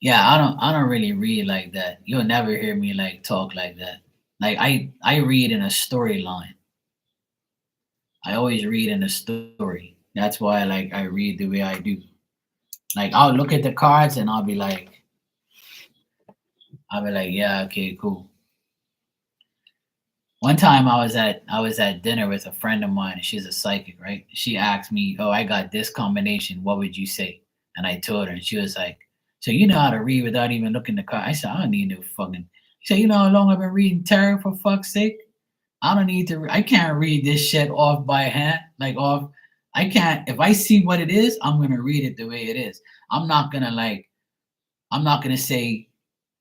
Yeah, I don't really read like that. You'll never hear me like talk like that. Like I read in a storyline. I always read in a story. That's why like I read the way I do. Like I'll look at the cards and I'll be like, yeah, okay, cool. One time I was at dinner with a friend of mine and she's a psychic, right? She asked me, "Oh, I got this combination. What would you say?" And I told her and she was like, "So you know how to read without even looking at the card?" I said, "I don't need no fucking." She said, "You know how long I've been reading tarot for fuck's sake? I don't need to. I can't read this shit off by hand, like off. I can't. If I see what it is, I'm gonna read it the way it is. I'm not gonna like. I'm not gonna say,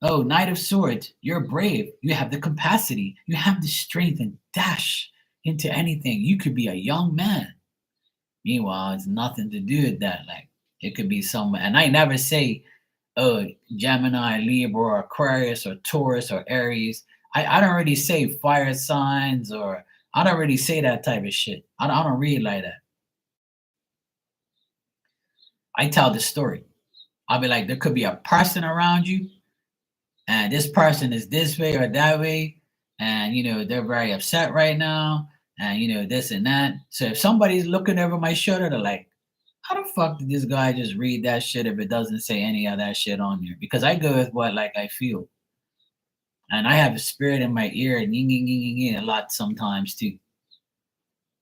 oh, Knight of Swords, you're brave. You have the capacity. You have the strength and dash into anything. You could be a young man. Meanwhile, it's nothing to do with that. Like it could be someone. And I never say, oh, Gemini, Libra, or Aquarius, or Taurus, or Aries. I don't really say fire signs, or I don't really say that type of shit. I don't read like that. I tell the story. I'll be like, there could be a person around you, and this person is this way or that way, and they're very upset right now, and this and that. So if somebody's looking over my shoulder, they're like, how the fuck did this guy just read that shit if it doesn't say any of that shit on there? Because I go with what like I feel. And I have a spirit in my ear and ying, ying, ying, ying, ying a lot sometimes too.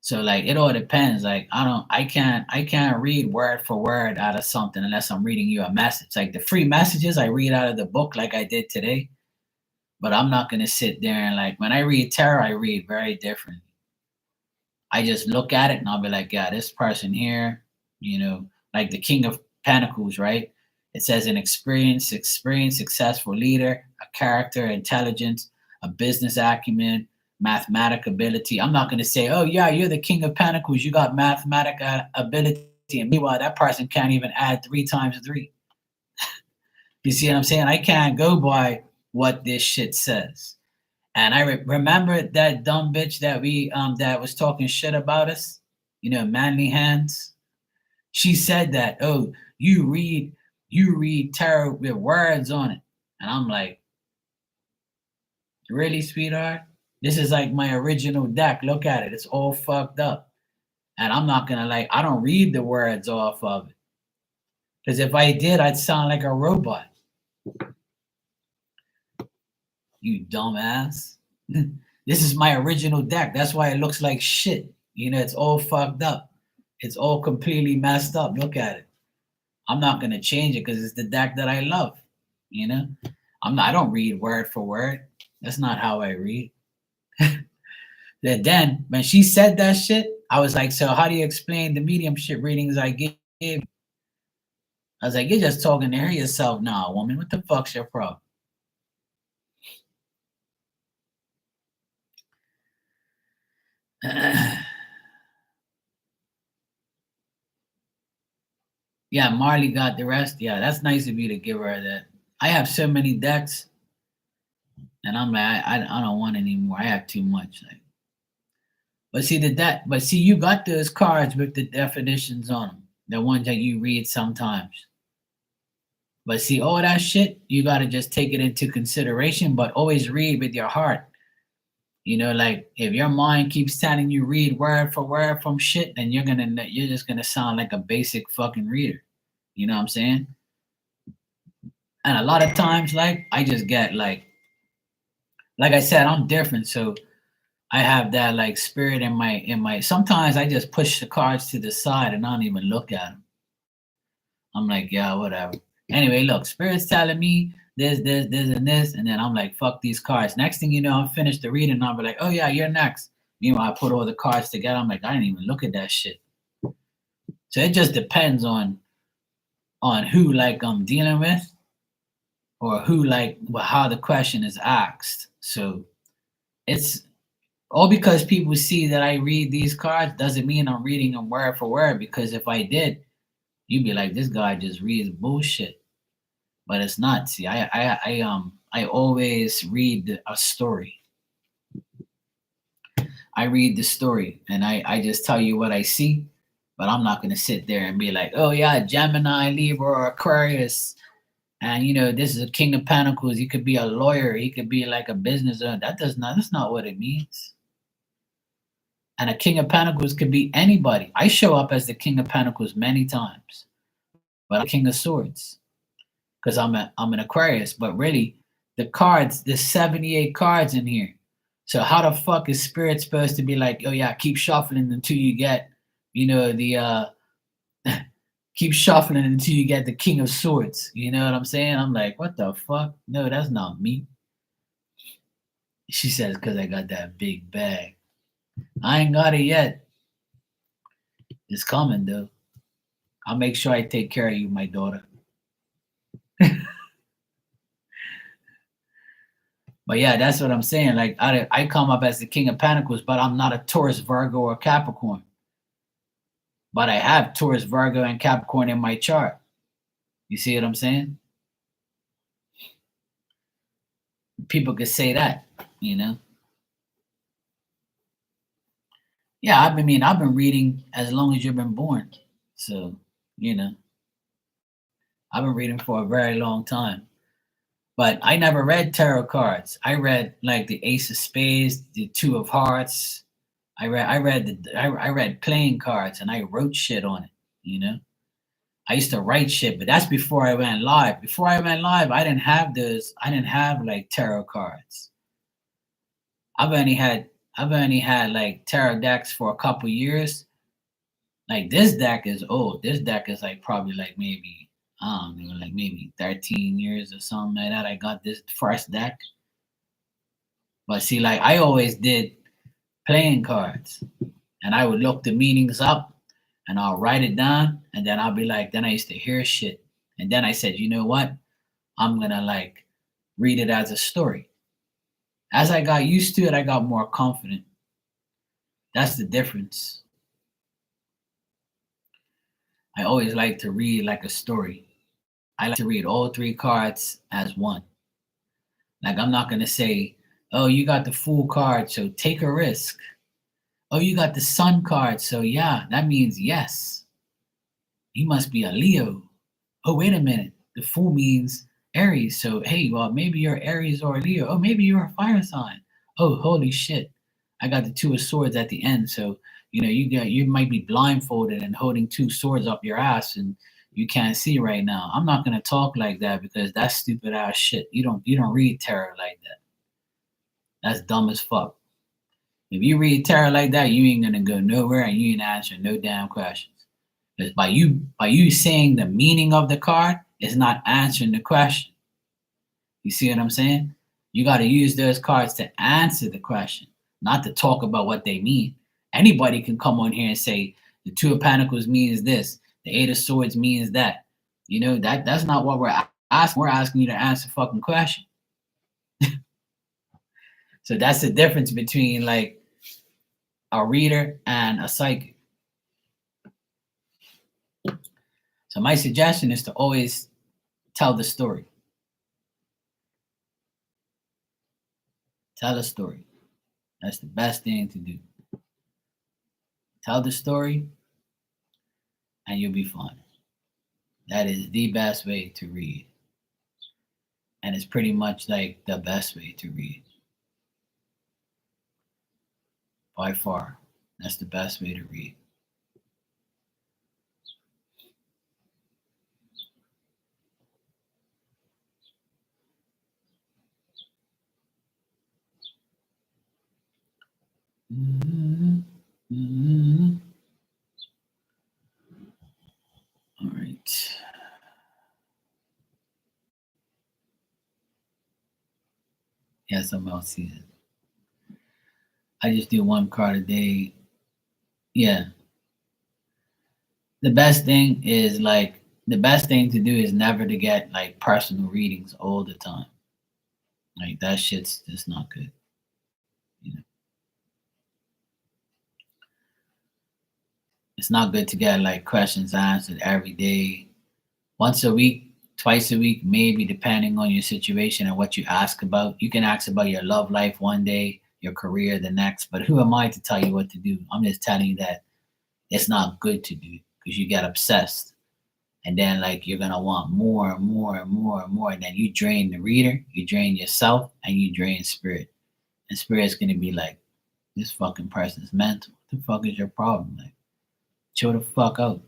So like it all depends. Like I can't read word for word out of something unless I'm reading you a message. Like the free messages I read out of the book like I did today. But I'm not gonna sit there and like when I read tarot, I read very different. I just look at it and I'll be like, yeah, this person here, like the King of Pentacles, right? It says an experienced, successful leader, a character, intelligence, a business acumen, mathematic ability. I'm not going to say, oh, yeah, you're the King of Pentacles. You got mathematic ability. And meanwhile, that person can't even add 3 times 3. You see what I'm saying? I can't go by what this shit says. And I remember that dumb bitch that was talking shit about us, manly hands. She said that, oh, you read tarot with words on it. And I'm like, really, sweetheart? This is like my original deck. Look at it. It's all fucked up. And I'm not gonna like, I don't read the words off of it. Because if I did, I'd sound like a robot. You dumbass. This is my original deck. That's why it looks like shit. It's all fucked up. It's all completely messed up. Look at it. I'm not gonna change it because it's the deck that I love. I don't read word for word. That's not how I read. Then when she said that shit, I was like, so how do you explain the mediumship readings I gave you? I was like, you're just talking to hear yourself now, woman. What the fuck's your problem? Yeah, Marley got the rest. Yeah, that's nice of you to give her that. I have so many decks, and I'm like, I don't want any more. I have too much. Like, but see, you got those cards with the definitions on them, the ones that you read sometimes. But see, all that shit, you gotta just take it into consideration, but always read with your heart. Like if your mind keeps telling you read word for word from shit, then you're just gonna sound like a basic fucking reader. You know what I'm saying? And a lot of times, like I just get like I said, I'm different, so I have that like spirit in my. Sometimes I just push the cards to the side and I don't even look at them. I'm like, yeah, whatever. Anyway, look, spirit's telling me this, and this, and then I'm like, fuck these cards. Next thing you know, I'm finished the reading, and I'll be like, oh yeah, you're next. Meanwhile, I put all the cards together. I'm like, I didn't even look at that shit. So it just depends on who like I'm dealing with, or who like how the question is asked. So it's all because people see that I read these cards doesn't mean I'm reading them word for word. Because if I did, you'd be like, this guy just reads bullshit. But it's not. See, I always read a story. I read the story, and I just tell you what I see. But I'm not gonna sit there and be like, oh yeah, Gemini, Libra, or Aquarius, and this is a King of Pentacles. He could be a lawyer. He could be like a business owner. That's not what it means. And a King of Pentacles could be anybody. I show up as the King of Pentacles many times, but I'm King of Swords because I'm an Aquarius. But really, the cards, there's 78 cards in here. So how the fuck is Spirit supposed to be like, oh yeah, keep shuffling until you get, the keep shuffling until you get the King of Swords. You know what I'm saying? I'm like, what the fuck? No, that's not me. She says, because I got that big bag. I ain't got it yet. It's coming though. I'll make sure I take care of you, my daughter. But yeah, that's what I'm saying. Like I come up as the King of Pentacles, but I'm not a Taurus, Virgo, or Capricorn. But I have Taurus, Virgo, and Capricorn in my chart. You see what I'm saying? People could say that, you know. Yeah, I've been reading as long as you've been born. So, I've been reading for a very long time. But I never read tarot cards. I read like the Ace of Spades, the Two of Hearts. I read playing cards and I wrote shit on it, you know. I used to write shit, but that's before I went live. Before I went live, I didn't have those. I didn't have like tarot cards. I've only had like tarot decks for a couple years. Like this deck is old. This deck is like probably like maybe I don't know, like maybe 13 years or something like that. I got this first deck. But see, like I always did playing cards. And I would look the meanings up and I'll write it down. And then I'll be like, then I used to hear shit. And then I said, you know what? I'm gonna like read it as a story. As I got used to it, I got more confident. That's the difference. I always like to read like a story. I like to read all three cards as one. Like I'm not gonna say, oh, you got the Fool card, so take a risk. Oh, you got the Sun card, so yeah, that means yes. You must be a Leo. Oh, wait a minute. The Fool means Aries, so hey, well, maybe you're Aries or Leo. Oh, maybe you're a fire sign. Oh, holy shit. I got the Two of Swords at the end, so you might be blindfolded and holding two swords up your ass and you can't see right now. I'm not gonna talk like that because that's stupid ass shit. You don't read tarot like that. That's dumb as fuck. If you read tarot like that, you ain't gonna go nowhere and you ain't answering no damn questions. Because by you saying the meaning of the card, it's not answering the question. You see what I'm saying? You got to use those cards to answer the question, not to talk about what they mean. Anybody can come on here and say the Two of Pentacles means this, the Eight of Swords means that. That's not what we're asking. We're asking you to answer the fucking question. So that's the difference between like a reader and a psychic. So my suggestion is to always tell the story. Tell a story. That's the best thing to do. Tell the story and you'll be fine. That is the best way to read. And it's pretty much like the best way to read. By far. That's the best way to read. Mm-hmm. Mm-hmm. All right. Yeah, something else here. I just do one card a day. Yeah. The best thing to do is never to get like personal readings all the time. Like that shit's just not good. You know, it's not good to get like questions answered every day, once a week, twice a week, maybe depending on your situation and what you ask about. You can ask about your love life one day, your career the next, but who am I to tell you what to do? I'm just telling you that it's not good to do because you get obsessed. And then like you're gonna want more and more and more and more. And then you drain the reader, you drain yourself, and you drain spirit. And spirit's gonna be like, this fucking person's mental. What the fuck is your problem? Like, chill the fuck out.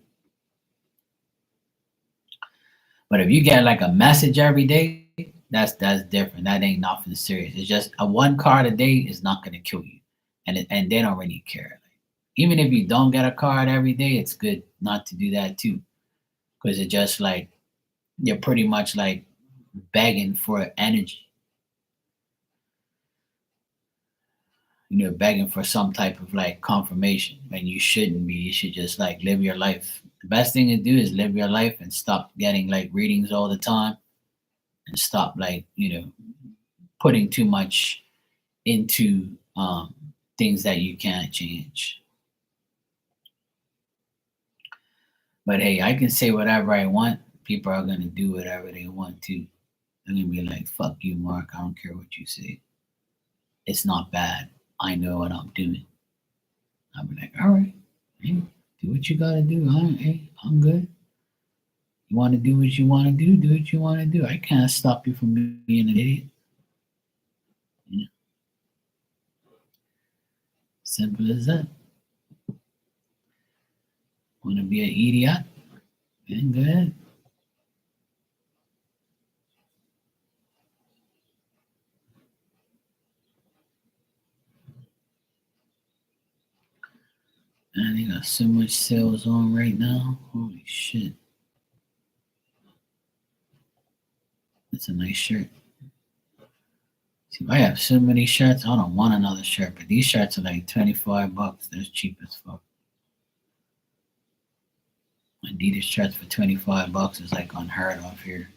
But if you get like a message every day, that's different. That ain't nothing serious. It's just a one card a day is not gonna kill you, and they don't really care. Like, even if you don't get a card every day, it's good not to do that too, because it just like you're pretty much like begging for energy. Begging for some type of like confirmation when you shouldn't be. You should just like live your life. The best thing to do is live your life and stop getting like readings all the time and stop like putting too much into things that you can't change. But hey, I can say whatever I want. People are gonna do whatever they want to. They're gonna be like, "Fuck you, Mark. I don't care what you say. It's not bad. I know what I'm doing." I'll be like, "All right, hey, do what you gotta do. Hey, I'm good. You want to do what you want to do. Do what you want to do. I can't stop you from being an idiot. You know, simple as that. Want to be an idiot? Then go ahead." Man, they got so much sales on right now. Holy shit. That's a nice shirt. See, I have so many shirts. I don't want another shirt, but these shirts are like $25. They're cheap as fuck. Adidas shirts for $25 is like unheard of here.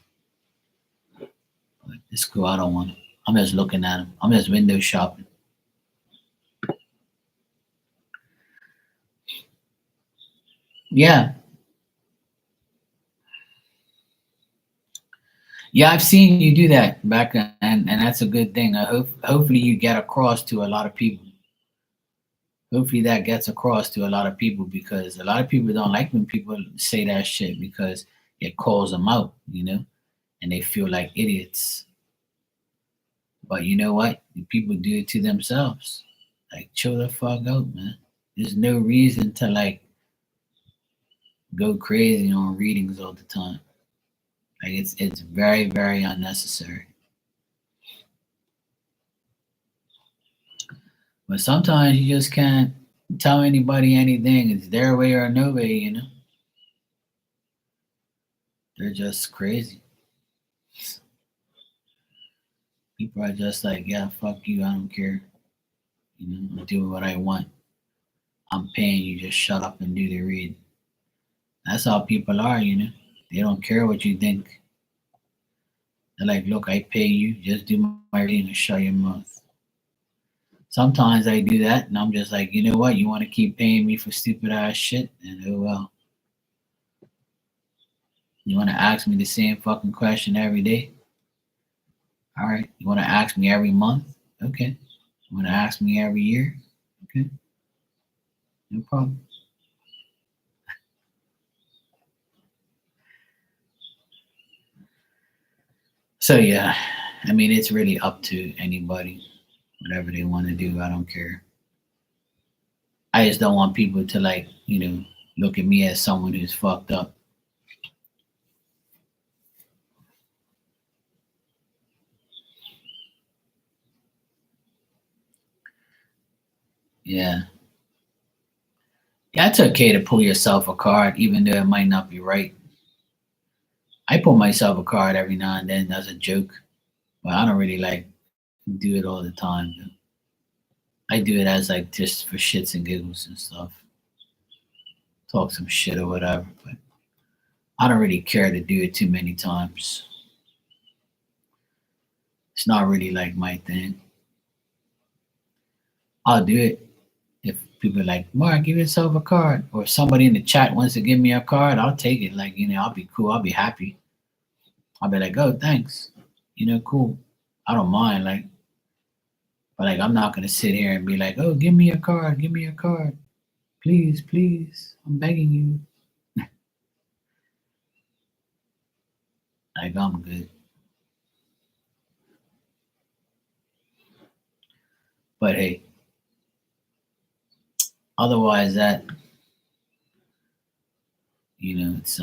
But it's cool. I don't want it. I'm just looking at them. I'm just window shopping. Yeah. Yeah, I've seen you do that back, and that's a good thing. I hope hopefully you get across to a lot of people. Hopefully that gets across to a lot of people because a lot of people don't like when people say that shit because it calls them out, and they feel like idiots. But you know what? People do it to themselves. Like chill the fuck out, man. There's no reason to like go crazy on readings all the time. Like it's very very unnecessary. But sometimes you just can't tell anybody anything. It's their way or no way. They're just crazy. People are just like, yeah, fuck you. I don't care. I'm doing what I want. I'm paying you. Just shut up and do the read. That's how people are. They don't care what you think. They're like, look, I pay you. Just do my reading and shut your mouth. Sometimes I do that, and I'm just like, you know what? You want to keep paying me for stupid ass shit? And oh well. You want to ask me the same fucking question every day? All right. You want to ask me every month? Okay. You want to ask me every year? Okay. No problem. So yeah, I mean, it's really up to anybody. Whatever they want to do, I don't care. I just don't want people to like, look at me as someone who's fucked up. Yeah. Yeah, it's okay to pull yourself a card, even though it might not be right. I pull myself a card every now and then as a joke, but I don't really like do it all the time. I do it as like just for shits and giggles and stuff, talk some shit or whatever. But I don't really care to do it too many times. It's not really like my thing. I'll do it if people are like, Mark, give yourself a card, or if somebody in the chat wants to give me a card, I'll take it. Like, I'll be cool. I'll be happy. I'll be like, oh, thanks. Cool. I don't mind. Like, but like, I'm not gonna sit here and be like, oh, give me a card, give me a card, please, please, I'm begging you. Like, I'm good. But hey, otherwise that, it's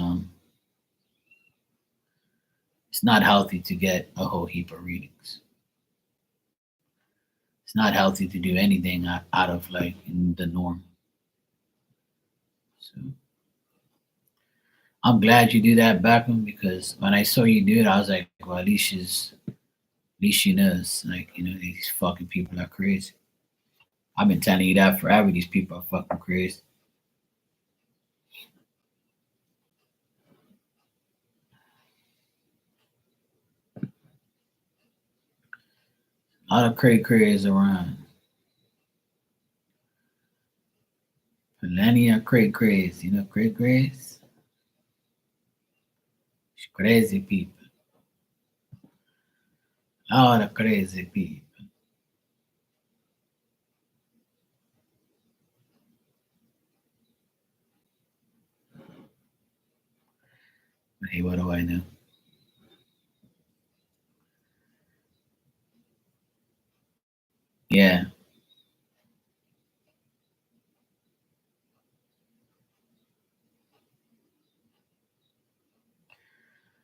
not healthy to get a whole heap of readings. It's not healthy to do anything out of like the norm. So I'm glad you do that, Beckham, because when I saw you do it, I was like, well, at least she knows. Like, these fucking people are crazy. I've been telling you that forever. These people are fucking crazy. A lot of cray-crays around. Plenty of cray-crays. Cray-crays? Crazy people. A lot of crazy people. But hey, what do I know? Yeah.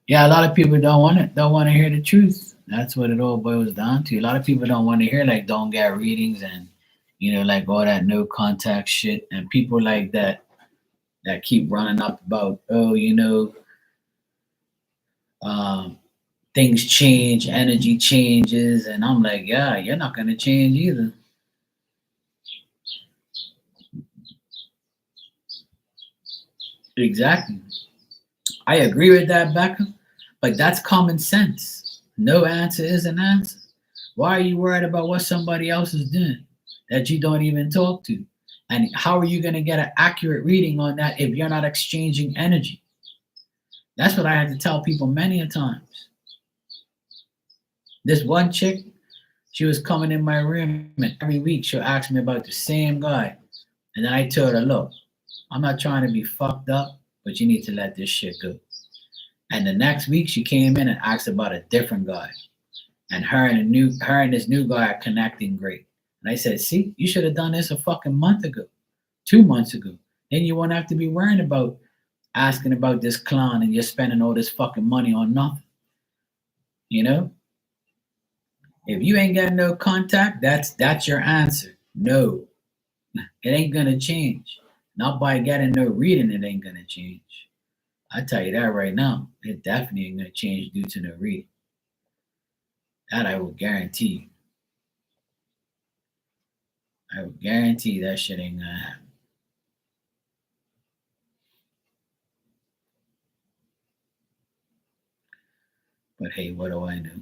Yeah, a lot of people don't want to hear the truth. That's what it all boils down to. A lot of people don't want to hear like don't get readings and like all that no contact shit, and people like that keep running up about, oh, um, things change, energy changes, and I'm like, yeah, you're not gonna change either. Exactly. I agree with that, Becca, but that's common sense. No answer is an answer. Why are you worried about what somebody else is doing that you don't even talk to? And how are you going to get an accurate reading on that if you're not exchanging energy? That's what I had to tell people many a times. This one chick, she was coming in my room, and every week she'll ask me about the same guy. And then I told her, look, I'm not trying to be fucked up, but you need to let this shit go. And the next week she came in and asked about a different guy. And her and this new guy are connecting great. And I said, see, you should have done this a fucking month ago, 2 months ago. Then you won't have to be worrying about asking about this clown and you're spending all this fucking money on nothing. You know? If you ain't got no contact, that's your answer. No. It ain't gonna change. Not by getting no reading, it ain't gonna change. I tell you that right now. It definitely ain't gonna change due to no reading. That I will guarantee you. I will guarantee that shit ain't gonna happen. But hey, what do I know?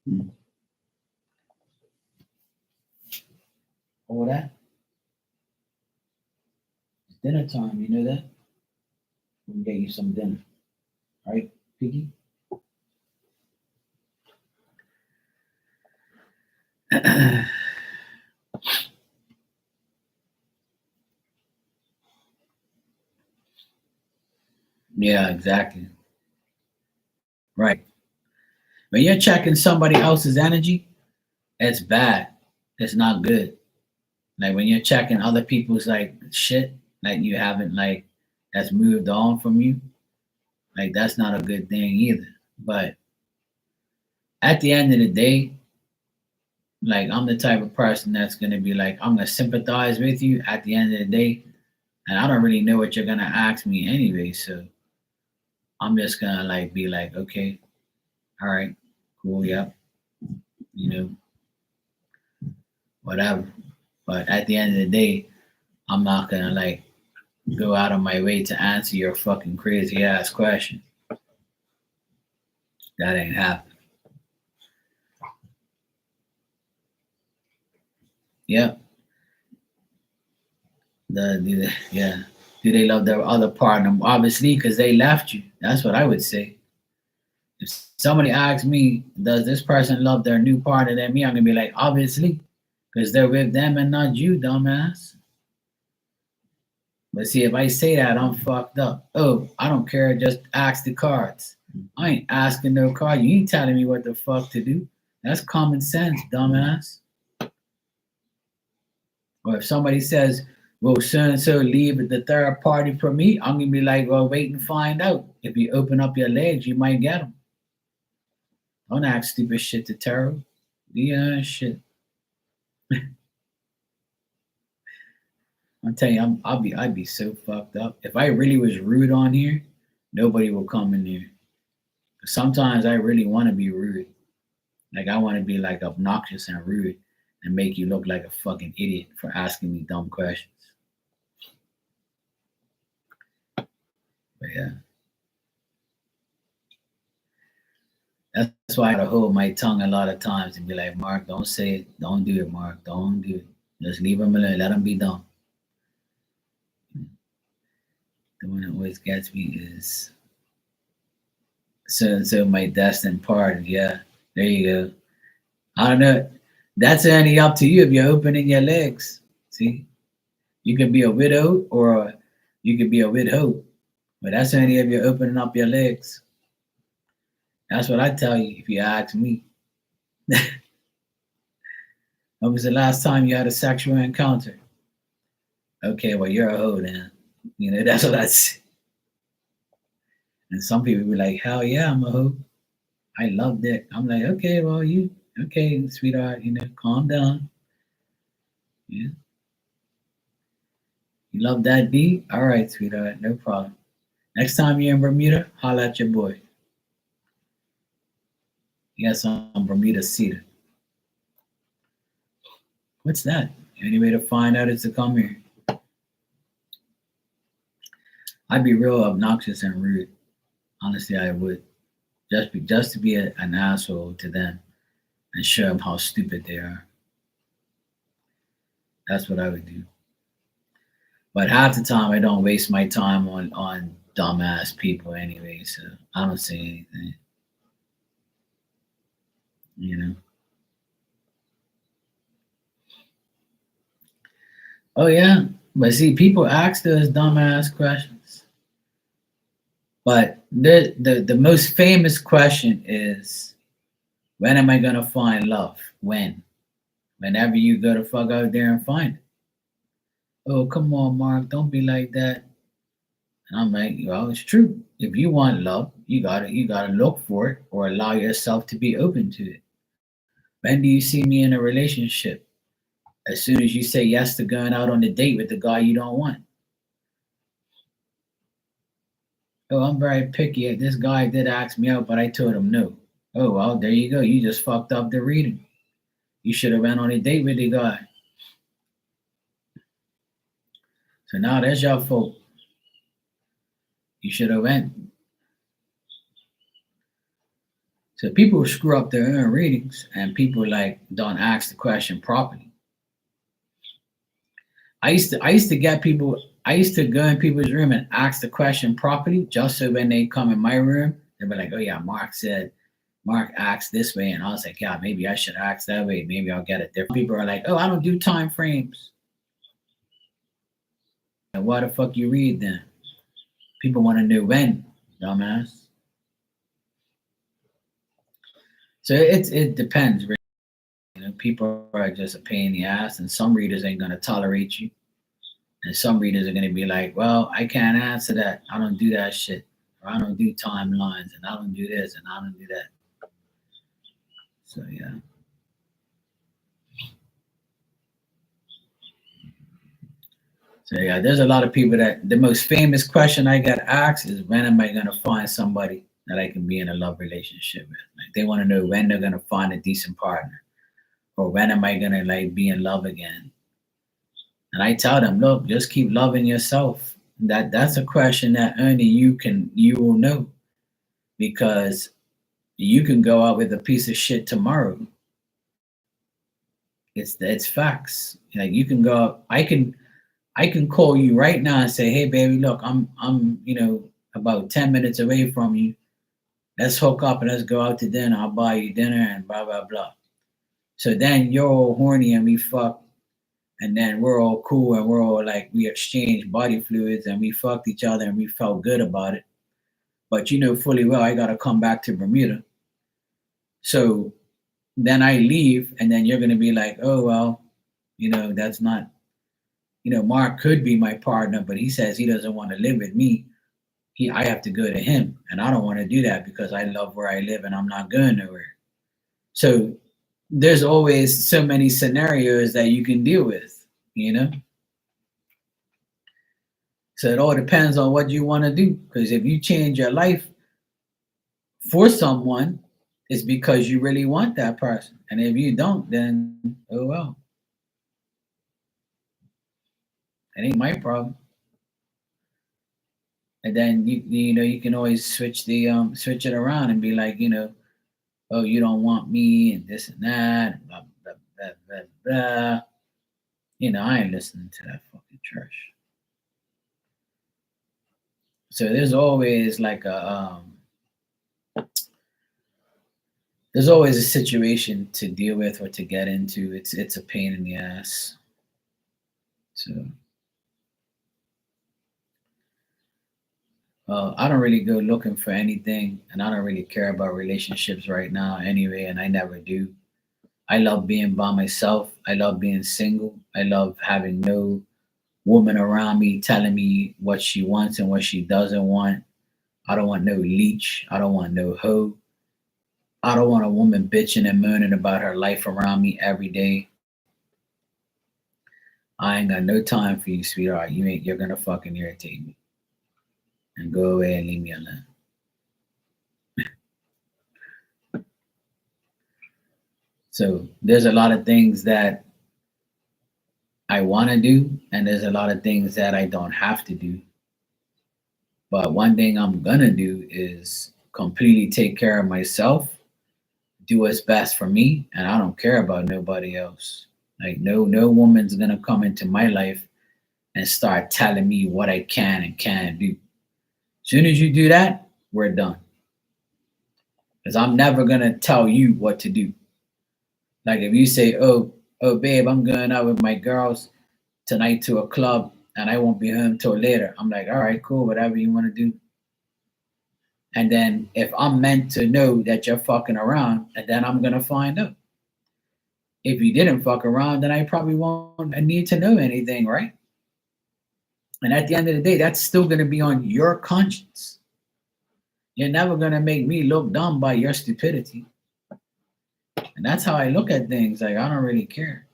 Hmm. All that? It's dinner time, you know that? We can get you some dinner. Right, Piggy? Yeah, exactly. Right. When you're checking somebody else's energy, it's bad. It's not good. Like when you're checking other people's like shit, like you haven't like that's moved on from you, like that's not a good thing either. But at the end of the day, like I'm the type of person that's gonna be like, I'm gonna sympathize with you at the end of the day, and I don't really know what you're gonna ask me anyway, so I'm just gonna like be like, okay, all right, cool, yep, you know, whatever. But at the end of the day, I'm not gonna like go out of my way to answer your fucking crazy ass question. That ain't happening. Yep. Yeah. Do they love their other partner? Obviously, because they left you. That's what I would say. If somebody asks me, does this person love their new partner than me? I'm gonna be like, obviously, because they're with them and not you, dumbass. But see, if I say that, I'm fucked up. Oh, I don't care. Just ask the cards. I ain't asking no card. You ain't telling me what the fuck to do. That's common sense, dumbass. Or if somebody says, will so and so leave the third party for me? I'm gonna be like, well, wait and find out. If you open up your legs, you might get them. Don't ask stupid shit to Taro. Yeah, shit. I'm telling you, I'd be so fucked up. If I really was rude on here, nobody will come in here. Sometimes I really want to be rude. Like I want to be like obnoxious and rude and make you look like a fucking idiot for asking me dumb questions. But yeah, that's why I gotta hold my tongue a lot of times and be like, Mark, don't say it, don't do it, Mark, don't do it. Just leave them alone, let them be dumb. The one that always gets me is so and so my destined partner. Yeah, there you go. I don't know. That's only up to you if you're opening your legs. See, you could be a widow or you could be a widow, but that's only if you're opening up your legs. That's what I tell you if you ask me. When was the last time you had a sexual encounter? Okay, well, you're a hoe then. You know, that's what I say. And some people be like, hell yeah, I'm a hoe. I love dick. I'm like, okay, well, okay, sweetheart, calm down. Yeah. You love that D? All right, sweetheart, no problem. Next time you're in Bermuda, holla at your boy. He got some Bermuda cedar. What's that? Any way to find out is to come here. I'd be real obnoxious and rude. Honestly, I would. Just to be an asshole to them and show them how stupid they are. That's what I would do. But half the time, I don't waste my time on dumbass people anyway, so I don't say anything. You know. Oh yeah, but see, people ask those dumbass questions. But the most famous question is, when am I gonna find love? When? Whenever you go to fuck out there and find it. Oh come on, Mark, don't be like that. And I'm like, well, it's true. If you want love, you gotta look for it or allow yourself to be open to it. When do you see me in a relationship? As soon as you say yes to going out on a date with the guy you don't want. Oh, I'm very picky. This guy did ask me out, but I told him no. Oh well, there you go. You just fucked up the reading. You should have went on a date with the guy. So now that's your fault. You should have went. So people screw up their own readings, and people like don't ask the question properly. I used to get people. I used to go in people's room and ask the question properly, just so when they come in my room, they'll be like, "Oh yeah, Mark said Mark acts this way, and I was like, yeah, maybe I should act that way. Maybe I'll get it different. People are like, oh, I don't do time frames. And why the fuck you read then? People want to know when, dumbass. So it depends. Really. You know, people are just a pain in the ass, and some readers ain't gonna tolerate you, and some readers are gonna be like, well, I can't answer that. I don't do that shit, or I don't do timelines, and I don't do this, and I don't do that. So yeah. So yeah, there's a lot of people that the most famous question I get asked is when am I gonna find somebody that I can be in a love relationship with? Like they want to know when they're gonna find a decent partner, or when am I gonna like be in love again? And I tell them, look, just keep loving yourself. That's a question that only you will know, because you can go out with a piece of shit tomorrow. It's facts. Like you can go out, I can call you right now and say, hey baby, look, I'm about 10 minutes away from you. Let's hook up and let's go out to dinner. I'll buy you dinner and blah blah blah. So then you're all horny and we fuck, and then we're all cool and we're all like we exchange body fluids and we fucked each other and we felt good about it. But you know fully well I gotta come back to Bermuda. So then I leave and then you're gonna be like, oh well, that's not, Mark could be my partner, but he says he doesn't want to live with me. I have to go to him, and I don't want to do that because I love where I live and I'm not going nowhere. So there's always so many scenarios that you can deal with, So it all depends on what you want to do. Because if you change your life for someone, it's because you really want that person. And if you don't, then oh well. It ain't my problem. And then you can always switch it around and be like, oh, you don't want me and this and that, and blah blah blah blah blah. I ain't listening to that fucking trash. So there's always like there's always a situation to deal with or to get into. It's a pain in the ass. So I don't really go looking for anything, and I don't really care about relationships right now anyway, and I never do. I love being by myself. I love being single. I love having no woman around me telling me what she wants and what she doesn't want. I don't want no leech. I don't want no hoe. I don't want a woman bitching and moaning about her life around me every day. I ain't got no time for you, sweetheart. You're gonna fucking irritate me. And go away and leave me alone. So there's a lot of things that I want to do, and there's a lot of things that I don't have to do. But one thing I'm gonna do is completely take care of myself, do what's best for me, and I don't care about nobody else. Like no woman's gonna come into my life and start telling me what I can and can't do. As soon as you do that, we're done. Because I'm never gonna tell you what to do. Like if you say, oh babe, I'm going out with my girls tonight to a club and I won't be home till later. I'm like, all right, cool, whatever you want to do. And then if I'm meant to know that you're fucking around, and then I'm gonna find out. If you didn't fuck around, then I probably won't need to know anything, right? And at the end of the day, that's still gonna be on your conscience. You're never gonna make me look dumb by your stupidity. And that's how I look at things. Like I don't really care,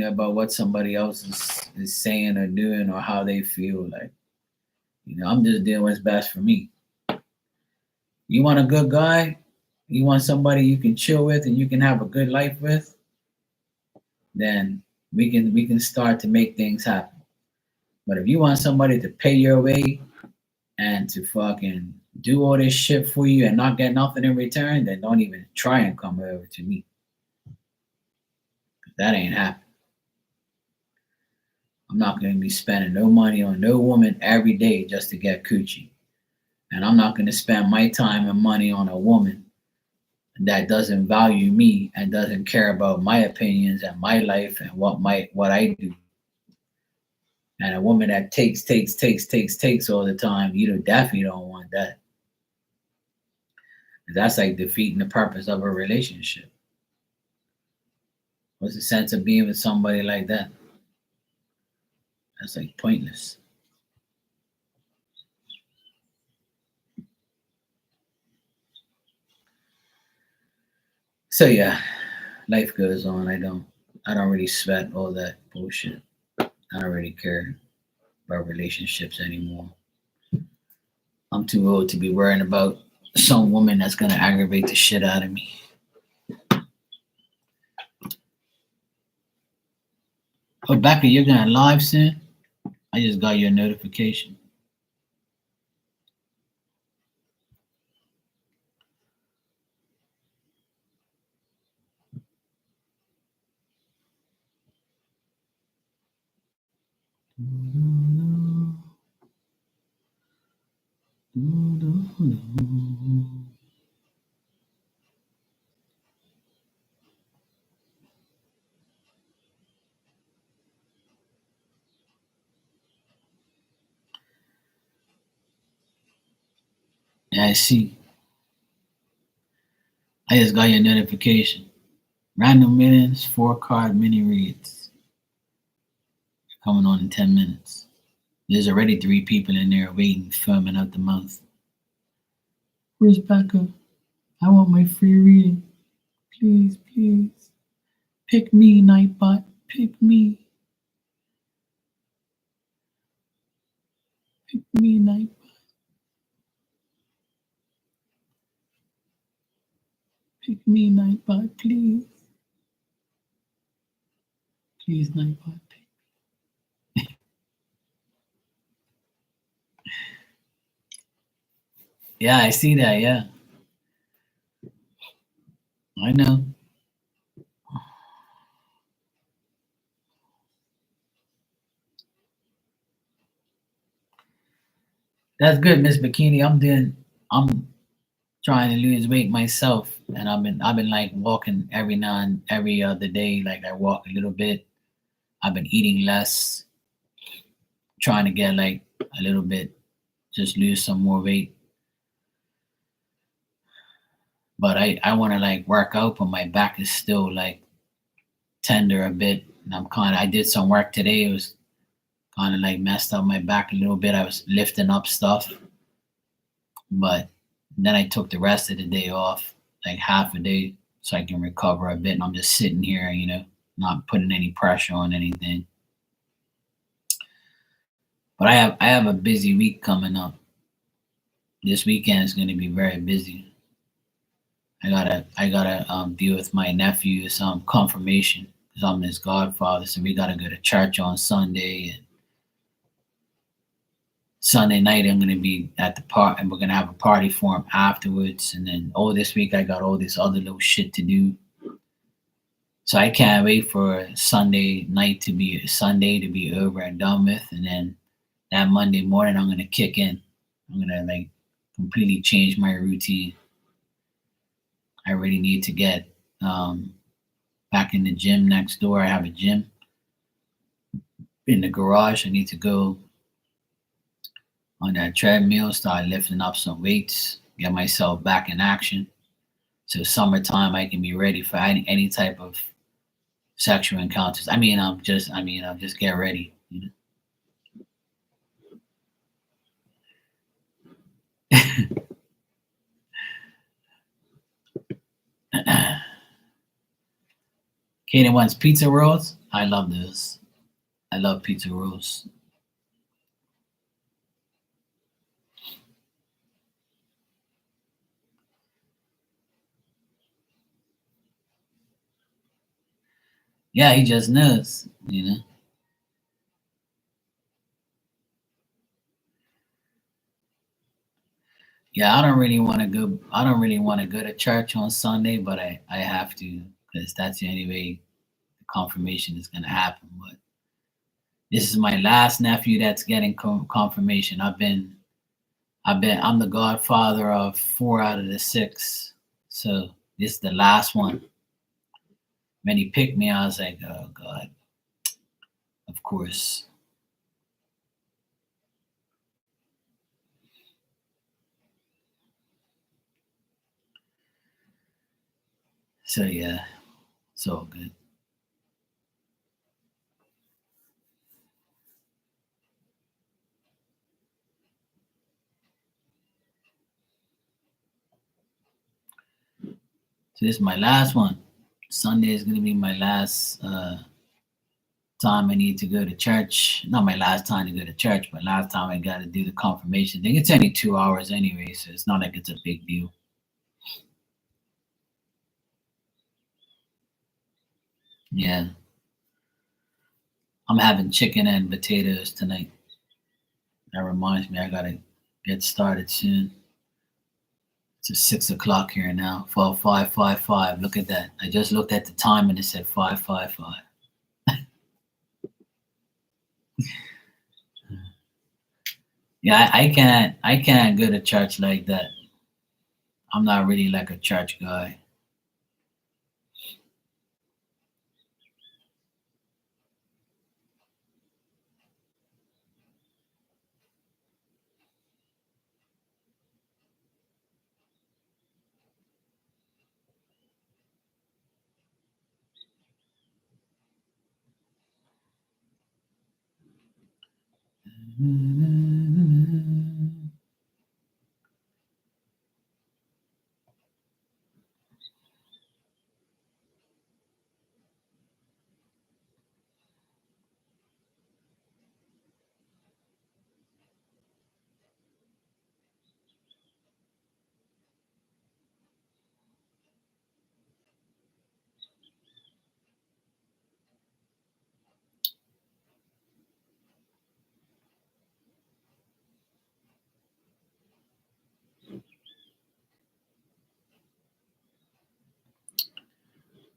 about what somebody else is saying or doing or how they feel. Like, I'm just doing what's best for me. You want a good guy? You want somebody you can chill with and you can have a good life with? Then we can start to make things happen. But if you want somebody to pay your way and to fucking do all this shit for you and not get nothing in return, then don't even try and come over to me. That ain't happening. I'm not going to be spending no money on no woman every day just to get coochie. And I'm not going to spend my time and money on a woman that doesn't value me and doesn't care about my opinions and my life and what I do. And a woman that takes all the time, definitely don't want that. That's like defeating the purpose of a relationship. What's the sense of being with somebody like that? That's like pointless. So yeah, life goes on. I don't really sweat all that bullshit. I don't really care about relationships anymore. I'm too old to be worrying about some woman that's gonna aggravate the shit out of me. Oh, Becca, you're going live soon? I just got your notification. Yeah, I see. I just got your notification. Random Millions 4-card mini reads coming on in 10 minutes. There's already 3 people in there waiting, firming up the mouth. Where's Becca? I want my free reading. Please, please. Pick me, Nightbot. Pick me. Pick me, Nightbot. Pick me, Nightbot, please. Please, Nightbot, pick me. Yeah, I see that, yeah. I know. That's good, Miss Bikini. I'm trying to lose weight myself, and I've been like walking every other day. Like I walk a little bit. I've been eating less, trying to get like a little bit, just lose some more weight. But I want to like work out, but my back is still like tender a bit, and I did some work today. It was kind of like messed up my back a little bit. I was lifting up stuff, but then I took the rest of the day off, like half a day, so I can recover a bit. And I'm just sitting here, not putting any pressure on anything. But I have a busy week coming up. This weekend is going to be very busy. I gotta deal with my nephew's confirmation because I'm his godfather. So we gotta go to church on Sunday, and Sunday night I'm gonna be at the park, and we're gonna have a party for him afterwards. And then this week I got all this other little shit to do. So I can't wait for Sunday to be over and done with, and then that Monday morning I'm gonna kick in. I'm gonna like completely change my routine. I really need to get back in the gym next door. I have a gym in the garage. I need to go on that treadmill, start lifting up some weights, get myself back in action. So summertime, I can be ready for any type of sexual encounters. Just get ready. Kaden wants pizza rolls. I love this. I love pizza rolls. Yeah, he just knows. Yeah, I don't really want to go. I don't really want to go to church on Sunday, but I have to because that's the only way the confirmation is going to happen. But this is my last nephew that's getting confirmation. I'm the godfather of 4 out of the 6. So This is the last one. When he picked me, I was like, oh God, of course. So yeah, it's all good. So this is my last one. Sunday is gonna be my last time I need to go to church. Not my last time to go to church, but last time I got to do the confirmation thing. It's only 2 hours anyway, so it's not like it's a big deal. Yeah. I'm having chicken and potatoes tonight. That reminds me, I gotta get started soon. It's 6 o'clock here now. 5:55. Look at that. I just looked at the time and it said 5:55. Yeah, I can't go to church like that. I'm not really like a church guy.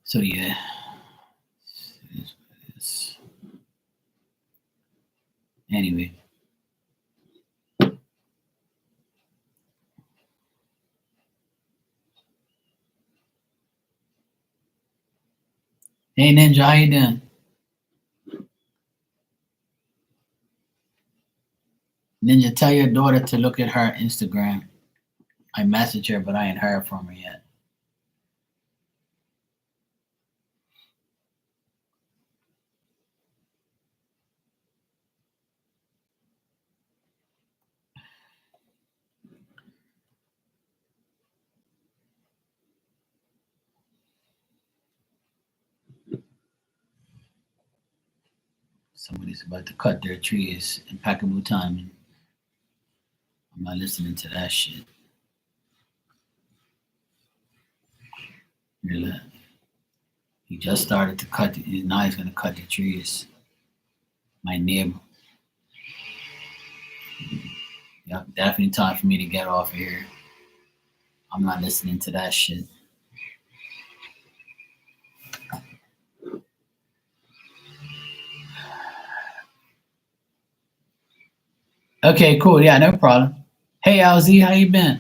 So yeah. Anyway. Hey Ninja, how you doing? Ninja, tell your daughter to look at her Instagram. I messaged her, but I ain't heard from her yet. Somebody's about to cut their trees. Impeccable timing. I'm not listening to that shit. Really. He just started to cut. Now he's gonna cut the trees. My neighbor. Yep, definitely time for me to get off of here. I'm not listening to that shit. Okay, cool. Yeah, no problem. Hey, LZ, how you been?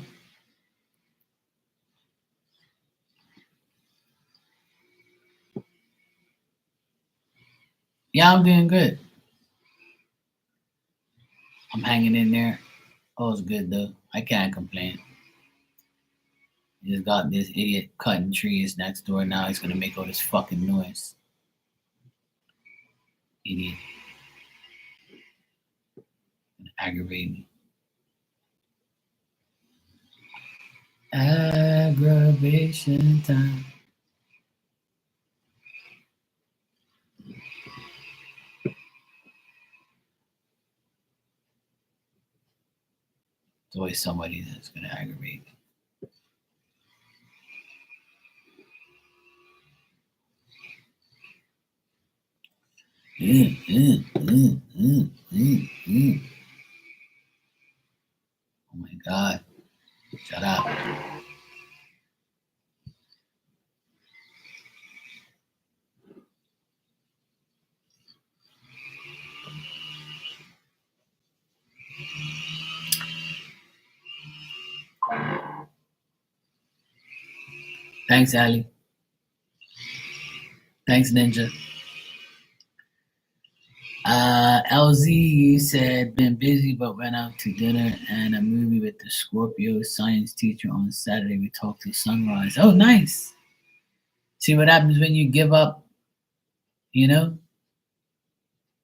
Yeah, I'm doing good. I'm hanging in there. All's good though. I can't complain. Just got this idiot cutting trees next door. Now he's gonna make all this fucking noise. Idiot. Gonna aggravate me. Aggravation time. It's always somebody that's gonna aggravate me. Oh my god. Shut up. Thanks, Ali. Thanks, Ninja. LZ said, been busy, but went out to dinner and a movie with the Scorpio science teacher on Saturday. We talked to sunrise. Oh, nice. See what happens when you give up, you know,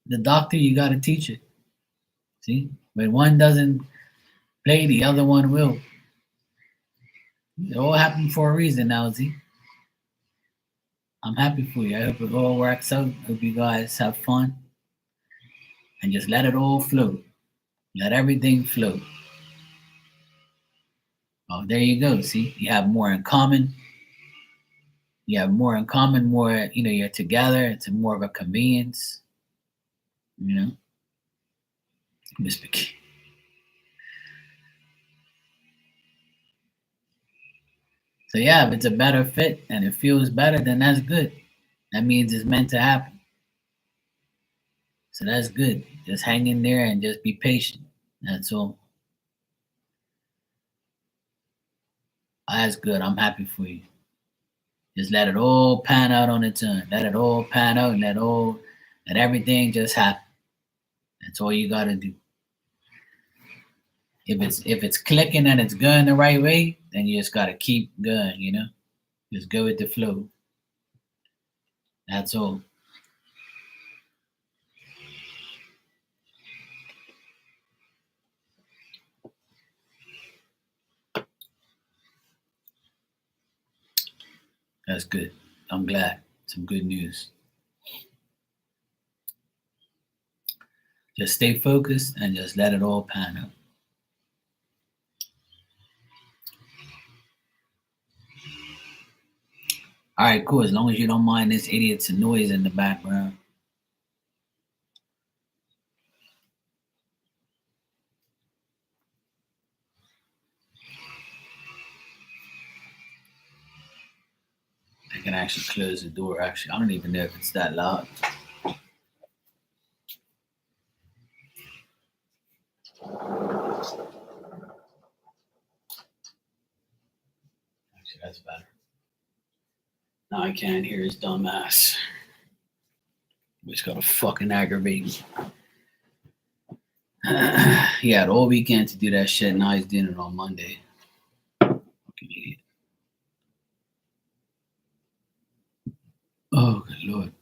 the doctor, you got to teach it. See, when one doesn't play, the other one will. It all happened for a reason, LZ. I'm happy for you. I hope it all works out. Hope you guys have fun. And just let it all flow. Let everything flow. Oh, there you go. See, you have more in common. You have more in common, more, you're together. It's more of a convenience. Miss McKee. So yeah, if it's a better fit and it feels better, then that's good. That means it's meant to happen. So that's good. Just hang in there and just be patient. That's all. That's good. I'm happy for you. Just let it all pan out on its own. Let it all pan out and let everything just happen. That's all you gotta do. If it's clicking and it's going the right way, then you just gotta keep going, Just go with the flow. That's all. That's good. I'm glad. Some good news. Just stay focused and just let it all pan out. All right, cool. As long as you don't mind this idiot's noise in the background. I can actually close the door. Actually, I don't even know if it's that loud. Actually, that's better. Now I can't hear his dumb ass. He's got to fucking aggravate me. He had all weekend to do that shit. Now he's doing it on Monday. Fucking idiot. Oh, good Lord.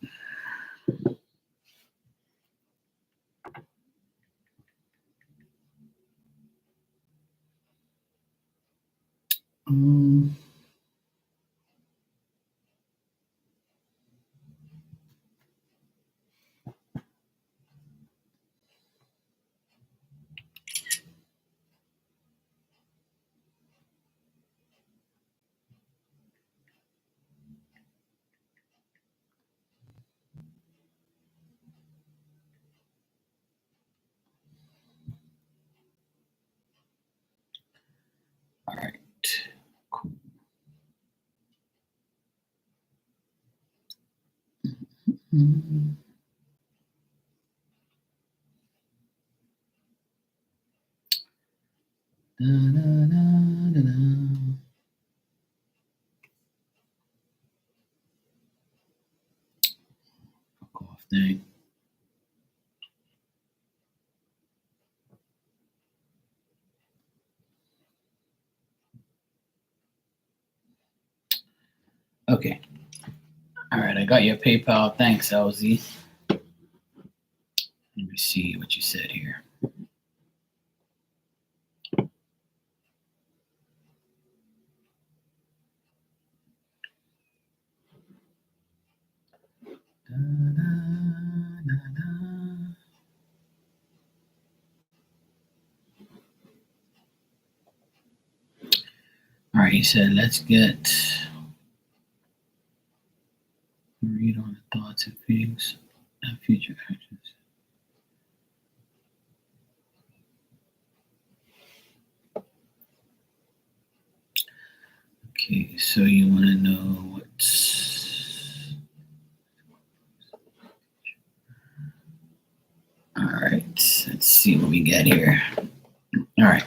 All right. Cool. Fuck off thing. Okay. All right, I got your PayPal. Thanks, LZ. Let me see what you said here. All right, he said, let's get read on the thoughts and feelings and future actions. Okay, so you want to know what's... All right, let's see what we get here. All right.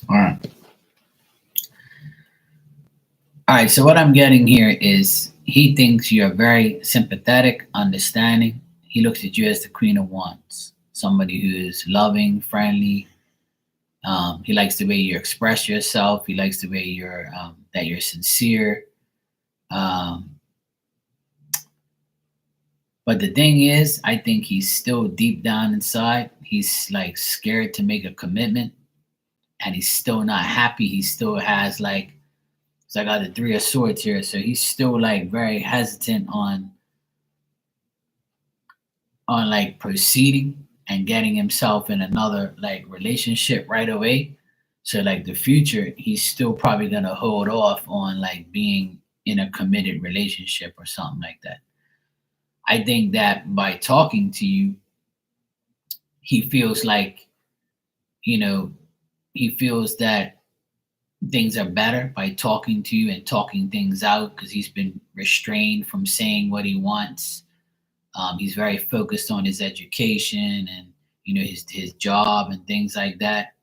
All right. All right. So what I'm getting here is he thinks you're very sympathetic, understanding. He looks at you as the Queen of Wands, somebody who is loving, friendly. He likes the way you express yourself. He likes the way you're sincere. Um, but the thing is, I think he's still deep down inside. He's like scared to make a commitment, and he's still not happy. He still has like, so I got the Three of Swords here, so he's still like very hesitant on like proceeding and getting himself in another like relationship right away. So like the future, he's still probably gonna hold off on like being in a committed relationship or something like that. I think that by talking to you, he feels like, you know, he feels that things are better by talking to you and talking things out because he's been restrained from saying what he wants. He's very focused on his education and his job and things like that.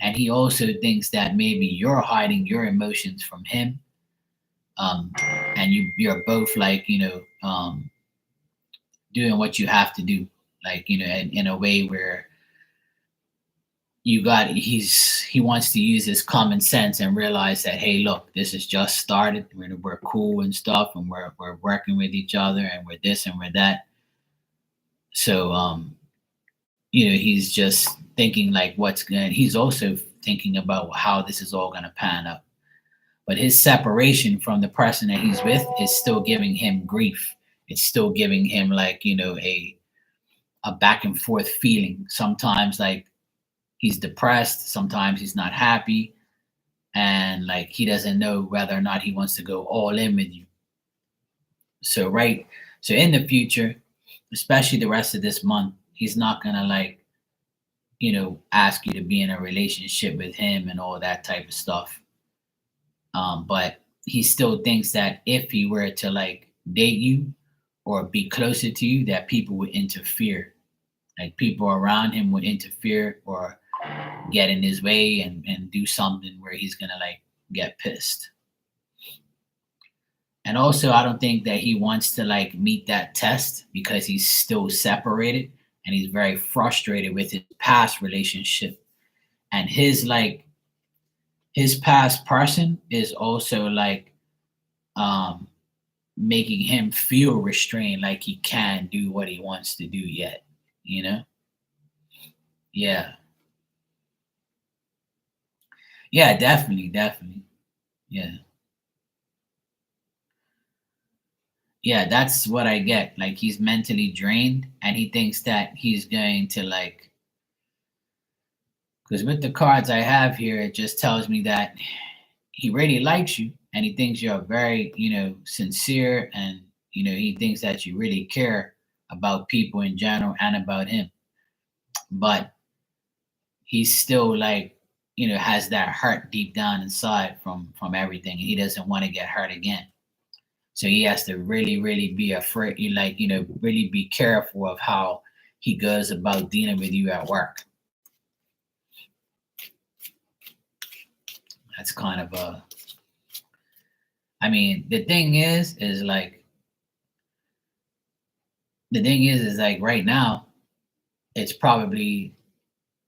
And he also thinks that maybe you're hiding your emotions from him, and you're both like doing what you have to do, like in a way where he wants to use his common sense and realize that, hey, look, this has just started. We're cool and stuff, and we're working with each other, and we're this and we're that. So he's just thinking like what's going. He's also thinking about how this is all going to pan out. But his separation from the person that he's with is still giving him grief. It's still giving him like a back and forth feeling. Sometimes like he's depressed, sometimes he's not happy, and like he doesn't know whether or not he wants to go all in with you. So so in the future, especially the rest of this month, he's not gonna like ask you to be in a relationship with him and all that type of stuff. But he still thinks that if he were to like date you or be closer to you, that people would interfere. Like people around him would interfere or get in his way and do something where he's gonna like get pissed. And also, I don't think that he wants to like meet that test because he's still separated and he's very frustrated with his past relationship. And his past person is also like um making him feel restrained, like he can't do what he wants to do yet, you know? Yeah. Yeah, definitely, definitely. Yeah. Yeah, that's what I get. Like he's mentally drained and he thinks that he's going to like, because with the cards I have here, it just tells me that he really likes you and he thinks you're very, sincere, and he thinks that you really care about people in general and about him. But he's still like, has that hurt deep down inside from everything, and he doesn't want to get hurt again. So he has to really, really be afraid, like, really be careful of how he goes about dealing with you at work. That's kind of I mean, the thing is like right now, it's probably,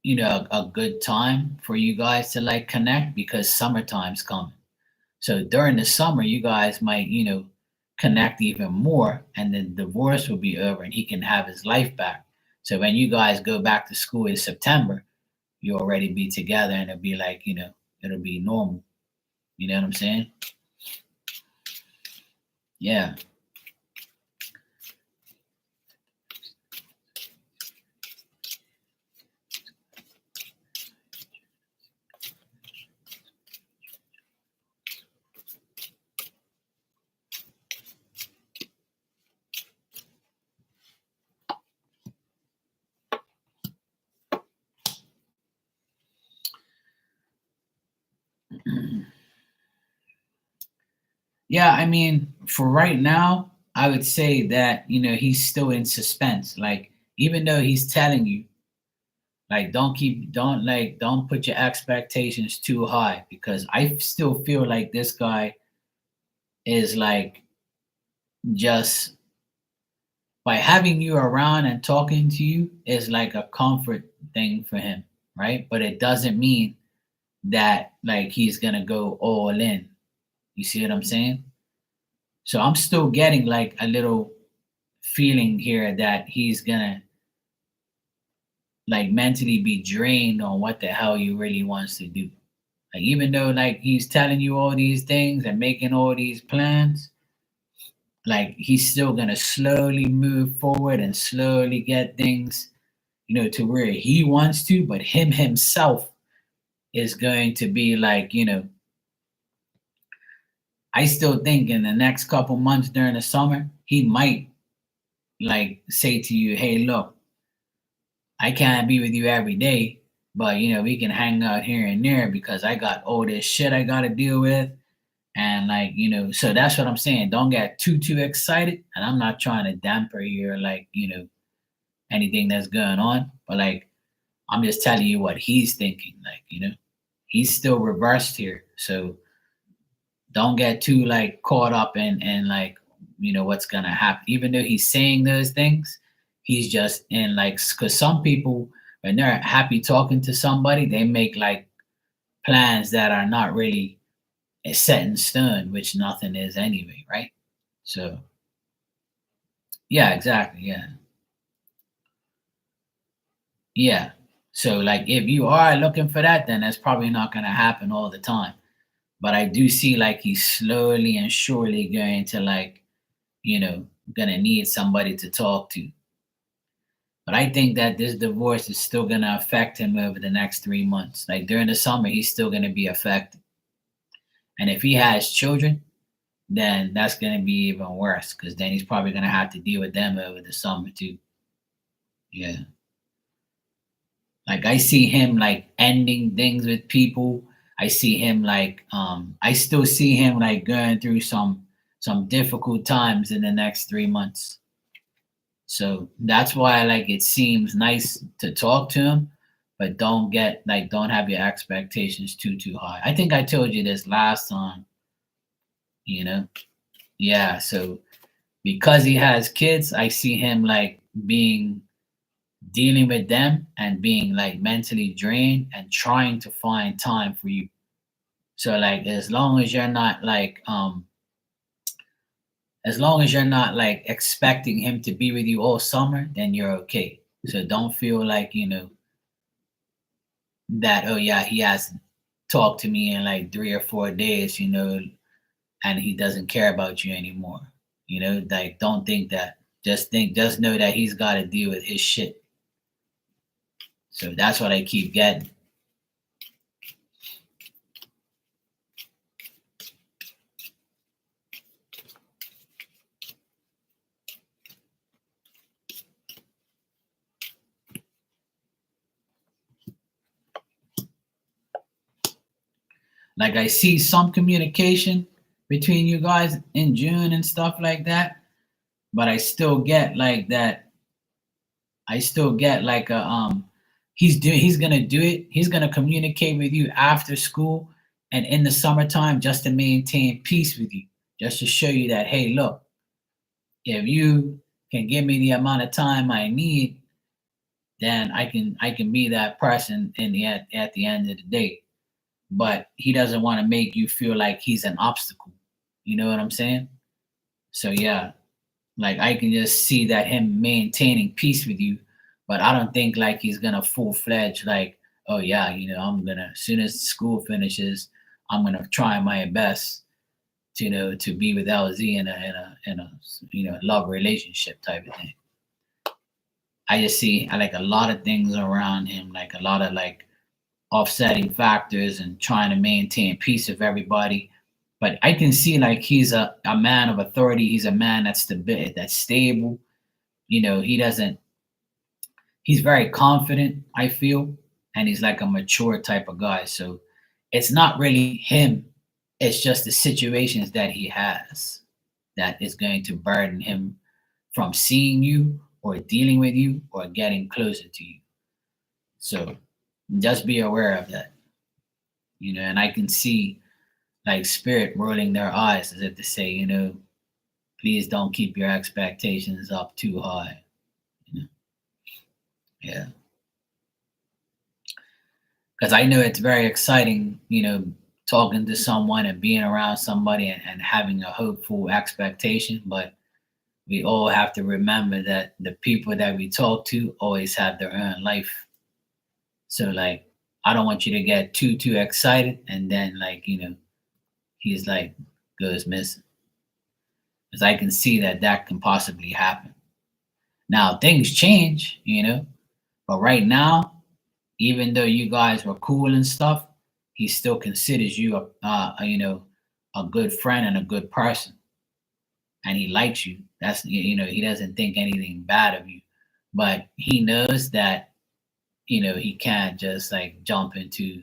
a good time for you guys to like connect because summertime's coming. So during the summer, you guys might, connect even more, and then divorce will be over and he can have his life back. So when you guys go back to school in September, you'll already be together and it'll be like, it'll be normal. You know what I'm saying? Yeah. Yeah, I mean, for right now, I would say that, he's still in suspense. Like, even though he's telling you Like don't put your expectations too high, because I still feel like this guy is like, just by having you around and talking to you is like a comfort thing for him, right? But it doesn't mean that like he's gonna go all in. You see what I'm saying? So I'm still getting like a little feeling here that he's gonna like mentally be drained on what the hell he really wants to do. Like even though like he's telling you all these things and making all these plans, like he's still gonna slowly move forward and slowly get things, to where he wants to, but him himself is going to be like, I still think in the next couple months during the summer, he might like say to you, hey, look, I can't be with you every day, but we can hang out here and there because I got all this shit I gotta deal with. And like, so that's what I'm saying. Don't get too excited. And I'm not trying to damper your like, anything that's going on. But like I'm just telling you what he's thinking. Like, he's still reversed here. So don't get too like caught up in like, what's gonna happen. Even though he's saying those things, he's just in like, because some people, when they're happy talking to somebody, they make like plans that are not really set in stone, which nothing is anyway, right? So yeah, exactly. Yeah. Yeah. So like if you are looking for that, then that's probably not gonna happen all the time. But I do see like he's slowly and surely going to like, you know, gonna need somebody to talk to. But I think that this divorce is still gonna affect him over the next 3 months. Like during the summer, he's still gonna be affected. And if he has children, then that's gonna be even worse because then he's probably gonna have to deal with them over the summer too. Yeah. Like I see him like ending things with people. I see him like I still see him like going through some difficult times in the next 3 months. So that's why like it seems nice to talk to him, but don't have your expectations too high. I think I told you this last time, you know. Yeah, so because he has kids, I see him like being dealing with them and being like mentally drained and trying to find time for you. So like as long as you're not like expecting him to be with you all summer, then you're okay. So don't feel like, that oh yeah, he hasn't talked to me in like 3 or 4 days, and he doesn't care about you anymore. Like don't think that. Just know that he's gotta deal with his shit. So that's what I keep getting. Like I see some communication between you guys in June and stuff like that, but I still get like that. I still get like a he's gonna do it. He's gonna communicate with you after school and in the summertime just to maintain peace with you, just to show you that hey, look, if you can give me the amount of time I need, then I can be that person at the end of the day. But he doesn't want to make you feel like he's an obstacle. You know what I'm saying? So yeah, like I can just see that him maintaining peace with you, but I don't think like he's gonna full fledged like, oh yeah, I'm gonna as soon as school finishes, I'm gonna try my best to to be with LZ in a love relationship type of thing. I just see like a lot of things around him, like a lot of like offsetting factors and trying to maintain peace with everybody. But I can see like he's a man of authority. He's a man that's stable. He doesn't. He's very confident. I feel, and he's like a mature type of guy. So it's not really him. It's just the situations that he has that is going to burden him from seeing you or dealing with you or getting closer to you. So just be aware of that, and I can see like spirit rolling their eyes as if to say, please don't keep your expectations up too high. You know? Yeah. Because I know it's very exciting, talking to someone and being around somebody and having a hopeful expectation, but we all have to remember that the people that we talk to always have their own life. So like, I don't want you to get too excited and then like, he's like goes missing. Because I can see that can possibly happen. Now things change, but right now, even though you guys were cool and stuff, he still considers you a good friend and a good person, and he likes you. That's he doesn't think anything bad of you, but he knows that he can't just like jump into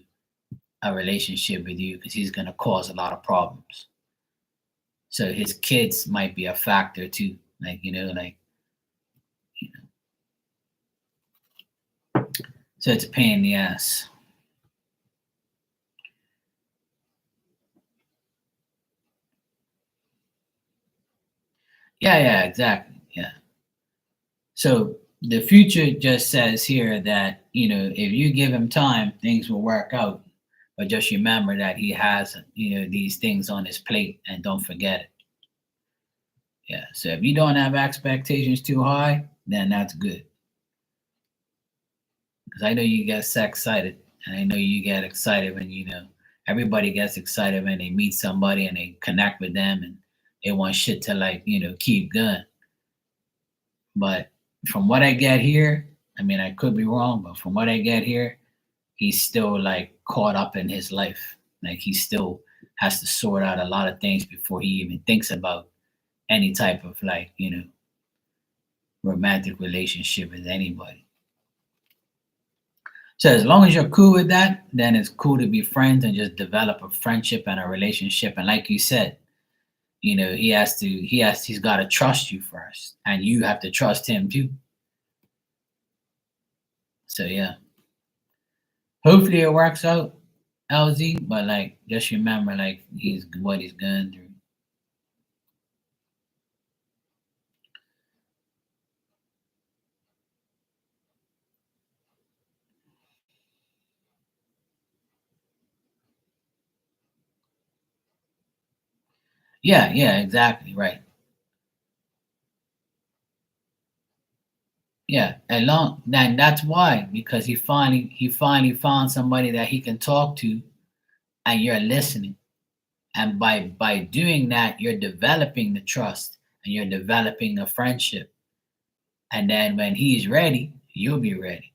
a relationship with you because he's gonna cause a lot of problems. So his kids might be a factor too, like you know. So it's a pain in the ass. Yeah, exactly. Yeah. So the future just says here that, if you give him time, things will work out. But just remember that he has, these things on his plate and don't forget it. Yeah. So if you don't have expectations too high, then that's good. Because I know you get so excited. And I know you get excited when, everybody gets excited when they meet somebody and they connect with them and they want shit to like, keep going. But from what I get here, I mean, I could be wrong, but from what I get here, he's still like caught up in his life. Like he still has to sort out a lot of things before he even thinks about any type of like, romantic relationship with anybody. So as long as you're cool with that, then it's cool to be friends and just develop a friendship and a relationship. And like you said, he's got to trust you first, and you have to trust him too. So yeah, hopefully it works out, LZ. But like, just remember, like he's what he's going through. Yeah, exactly right. Yeah, and long then that's why, because he finally found somebody that he can talk to, and you're listening. And by doing that, you're developing the trust and you're developing a friendship. And then when he's ready, you'll be ready.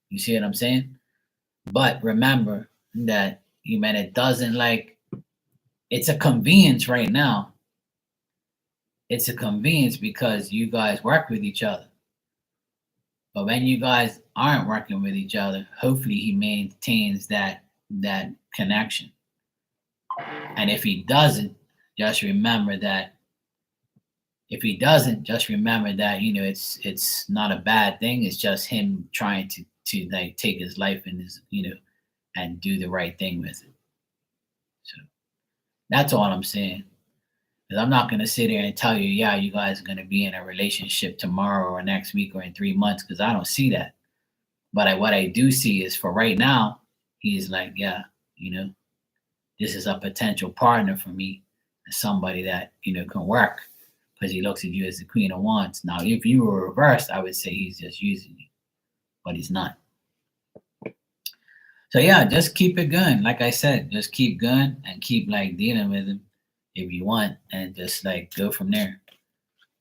You see what I'm saying? But remember that man, it doesn't like it's a convenience right now. It's a convenience because you guys work with each other. But when you guys aren't working with each other, hopefully he maintains that connection. And if he doesn't, just remember that it's not a bad thing. It's just him trying to like take his life in his and do the right thing with it. So that's all I'm saying. Because I'm not gonna sit here and tell you, yeah, you guys are gonna be in a relationship tomorrow or next week or in 3 months, because I don't see that. But what I do see is for right now, he's like, yeah, you know, this is a potential partner for me, somebody that can work, because he looks at you as the Queen of Wands. Now, if you were reversed, I would say he's just using you, but he's not. So yeah, just keep it going. Like I said, just keep going and keep like dealing with him if you want, and just like go from there.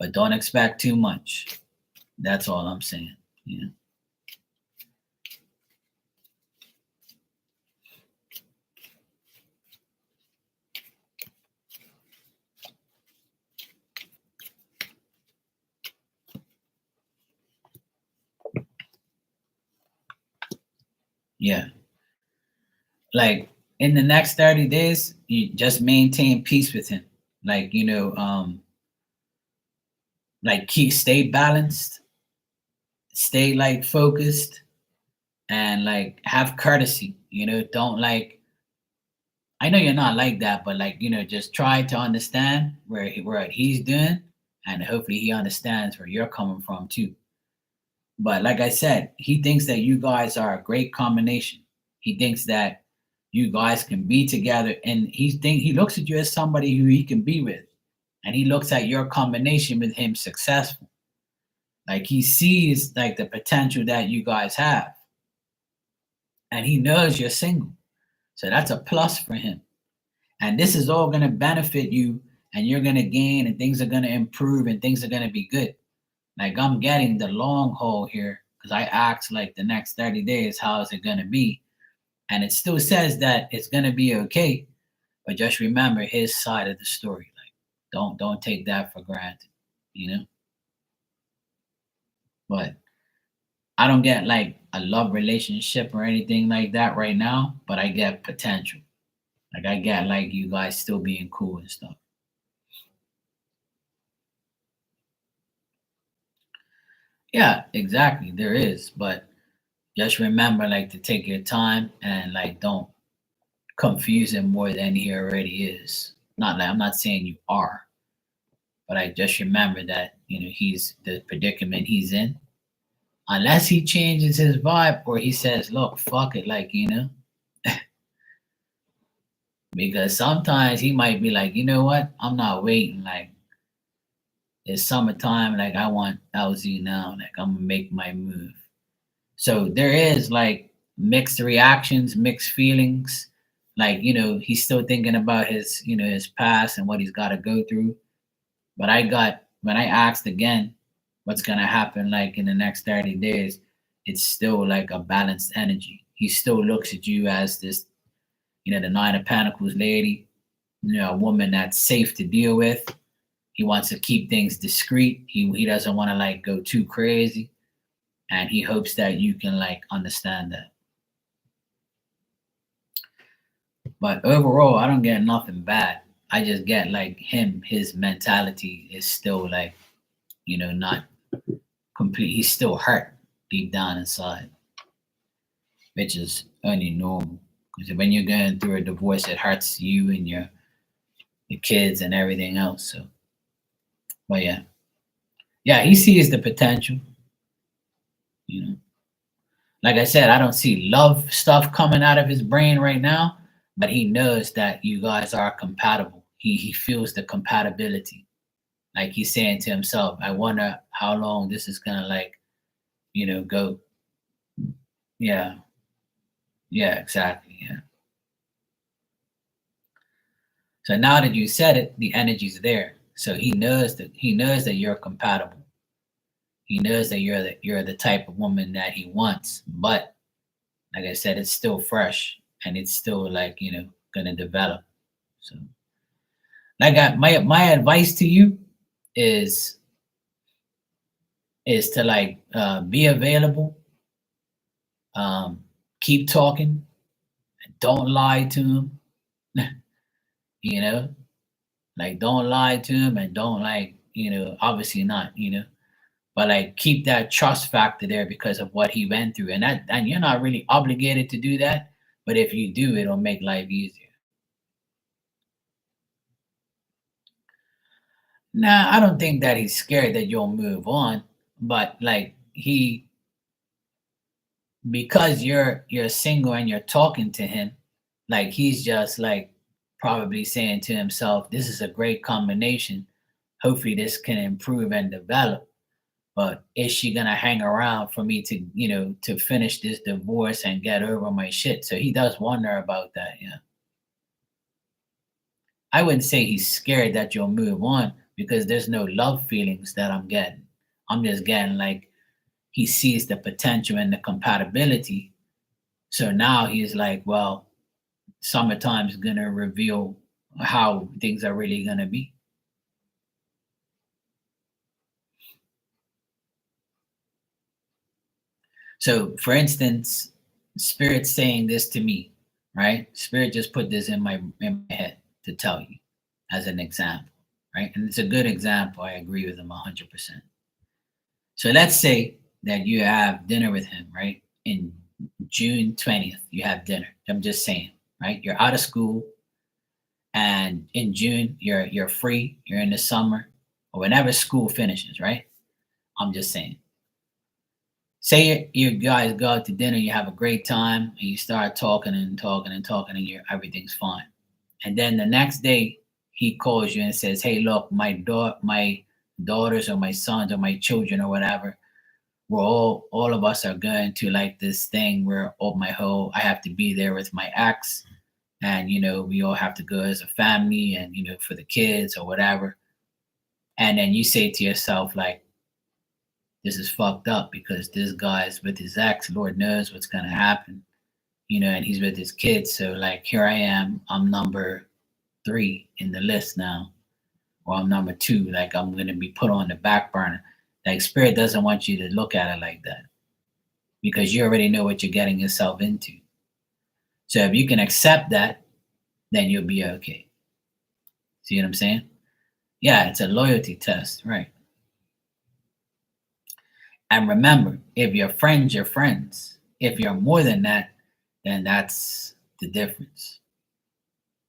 But don't expect too much. That's all I'm saying. Yeah. Yeah. Like in the next 30 days, you just maintain peace with him. Like, like stay balanced, stay like focused, and like have courtesy. Don't like. I know you're not like that, but like just try to understand what he's doing, and hopefully he understands where you're coming from too. But like I said, he thinks that you guys are a great combination. He thinks that you guys can be together, and he looks at you as somebody who he can be with, and he looks at your combination with him successful. Like he sees like the potential that you guys have, and he knows you're single, so that's a plus for him. And this is all going to benefit you, and you're going to gain, and things are going to improve, and things are going to be good. Like I'm getting the long haul here because I asked like the next 30 days, how is it going to be? And it still says that it's going to be okay, but just remember his side of the story. Like don't take that for granted, you know? But I don't get like a love relationship or anything like that right now, but I get potential. Like I get like you guys still being cool and stuff. Yeah, exactly. There is, but just remember like to take your time and like don't confuse him more than he already is. Not like I'm not saying you are, but I just remember that he's the predicament he's in. Unless he changes his vibe or he says, "Look, fuck it," like because sometimes he might be like, you know what, I'm not waiting. Like it's summertime, like I want LZ now. Like I'm gonna make my move. So there is like mixed reactions, mixed feelings. Like, he's still thinking about his past and what he's got to go through. But when I asked again what's going to happen like in the next 30 days, it's still like a balanced energy. He still looks at you as this, the Nine of Pentacles lady, a woman that's safe to deal with. He wants to keep things discreet. He doesn't want to like go too crazy. And he hopes that you can like understand that. But overall, I don't get nothing bad. I just get like his mentality is still like, not complete. He's still hurt deep down inside, which is only normal. Because when you're going through a divorce, it hurts you and your kids and everything else. So, but yeah, he sees the potential. You know, like I said, I don't see love stuff coming out of his brain right now, but he knows that you guys are compatible. He feels the compatibility. Like he's saying to himself, I wonder how long this is gonna like, go. Yeah, yeah, exactly. Yeah. So now that you said it, the energy's there. So he knows that you're compatible. He knows that you're the type of woman that he wants. But like I said, it's still fresh and it's still like, gonna develop. So like my advice to you is to like be available, um, keep talking, don't lie to him, you know, like don't lie to him and don't like, obviously not, but like keep that trust factor there because of what he went through. And you're not really obligated to do that, but if you do, it'll make life easier. Nah, I don't think that he's scared that you'll move on, but like because you're single and you're talking to him, like he's just like probably saying to himself, this is a great combination. Hopefully this can improve and develop. But is she gonna hang around for me to, to finish this divorce and get over my shit? So he does wonder about that, yeah. I wouldn't say he's scared that you'll move on because there's no love feelings that I'm getting. I'm just getting like he sees the potential and the compatibility. So now he's like, well, summertime's gonna reveal how things are really gonna be. So, for instance, Spirit saying this to me, right? Spirit just put this in my head to tell you as an example, right? And it's a good example. I agree with him 100%. So let's say that you have dinner with him, right? In June 20th, you have dinner. I'm just saying, right? You're out of school, and in June you're free. You're in the summer, or whenever school finishes, right? I'm just saying. Say you guys go out to dinner, you have a great time, and you start talking and talking and talking, and everything's fine. And then the next day, he calls you and says, "Hey, look, my daughters or my sons or my children or whatever, we're all of us are going to like this thing where I have to be there with my ex, and we all have to go as a family, and for the kids or whatever." And then you say to yourself, like, this is fucked up because this guy's with his ex. Lord knows what's gonna happen, and he's with his kids. So like, here I am. I'm number 3 in the list now, or I'm number 2. Like, I'm gonna be put on the back burner. Like, spirit doesn't want you to look at it like that, because you already know what you're getting yourself into. So if you can accept that, then you'll be okay. See what I'm saying? Yeah, it's a loyalty test, right? And remember, if you're friends, you're friends. If you're more than that, then that's the difference.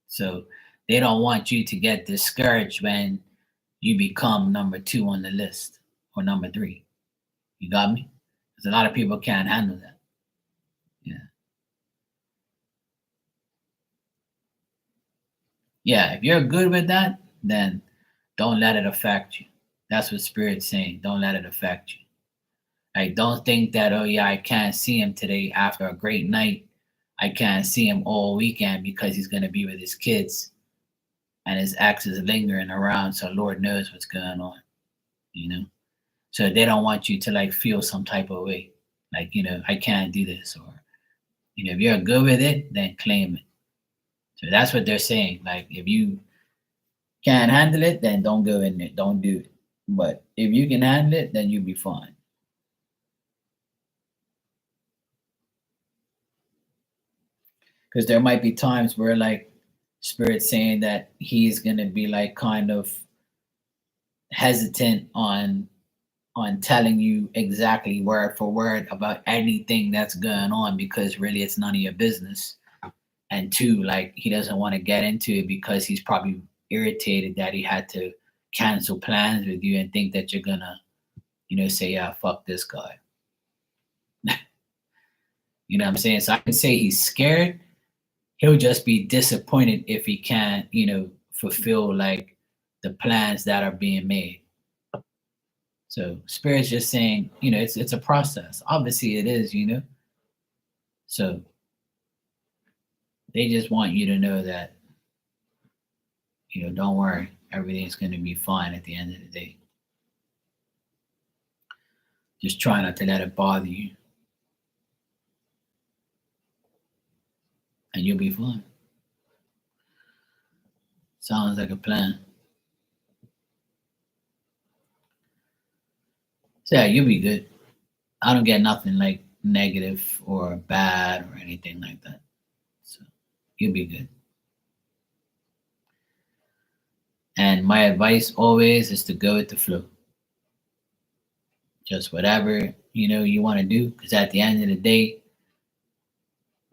So they don't want you to get discouraged when you become number 2 on the list, or number 3. You got me? Because a lot of people can't handle that. Yeah. Yeah, if you're good with that, then don't let it affect you. That's what Spirit's saying. Don't let it affect you. Like, don't think that, oh yeah, I can't see him today after a great night. I can't see him all weekend because he's going to be with his kids and his ex is lingering around. So Lord knows what's going on, So they don't want you to like feel some type of way. Like, I can't do this. Or, if you're good with it, then claim it. So that's what they're saying. Like, if you can't handle it, then don't go in it. Don't do it. But if you can handle it, then you'll be fine. Because there might be times where like Spirit's saying that he's gonna be like kind of hesitant on telling you exactly word for word about anything that's going on, because really it's none of your business. And 2, like, he doesn't want to get into it because he's probably irritated that he had to cancel plans with you and think that you're gonna say, yeah, fuck this guy. You know what I'm saying? So I can say he's scared. He'll just be disappointed if he can't, fulfill like the plans that are being made. So Spirit's just saying, it's a process. Obviously it is, So they just want you to know that, don't worry, everything's going to be fine at the end of the day. Just try not to let it bother you, and you'll be fine. Sounds like a plan. So yeah, you'll be good. I don't get nothing like negative or bad or anything like that. So you'll be good. And my advice always is to go with the flow. Just whatever you want to do, because at the end of the day,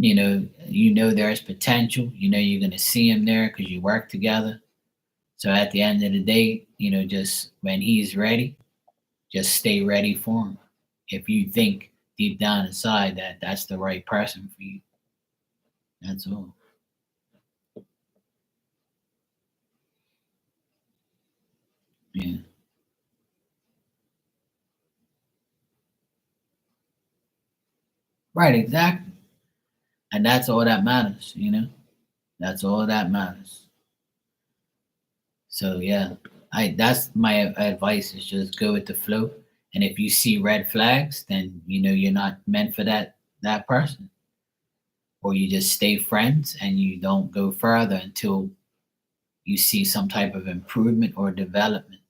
there's potential. You're gonna see him there because you work together. So at the end of the day, just when he's ready, just stay ready for him. If you think deep down inside that that's the right person for you, that's all. Yeah. Right, exactly. And that's all that matters, That's all that matters. So yeah, that's my advice, is just go with the flow. And if you see red flags, then you're not meant for that person. Or you just stay friends and you don't go further until you see some type of improvement or development.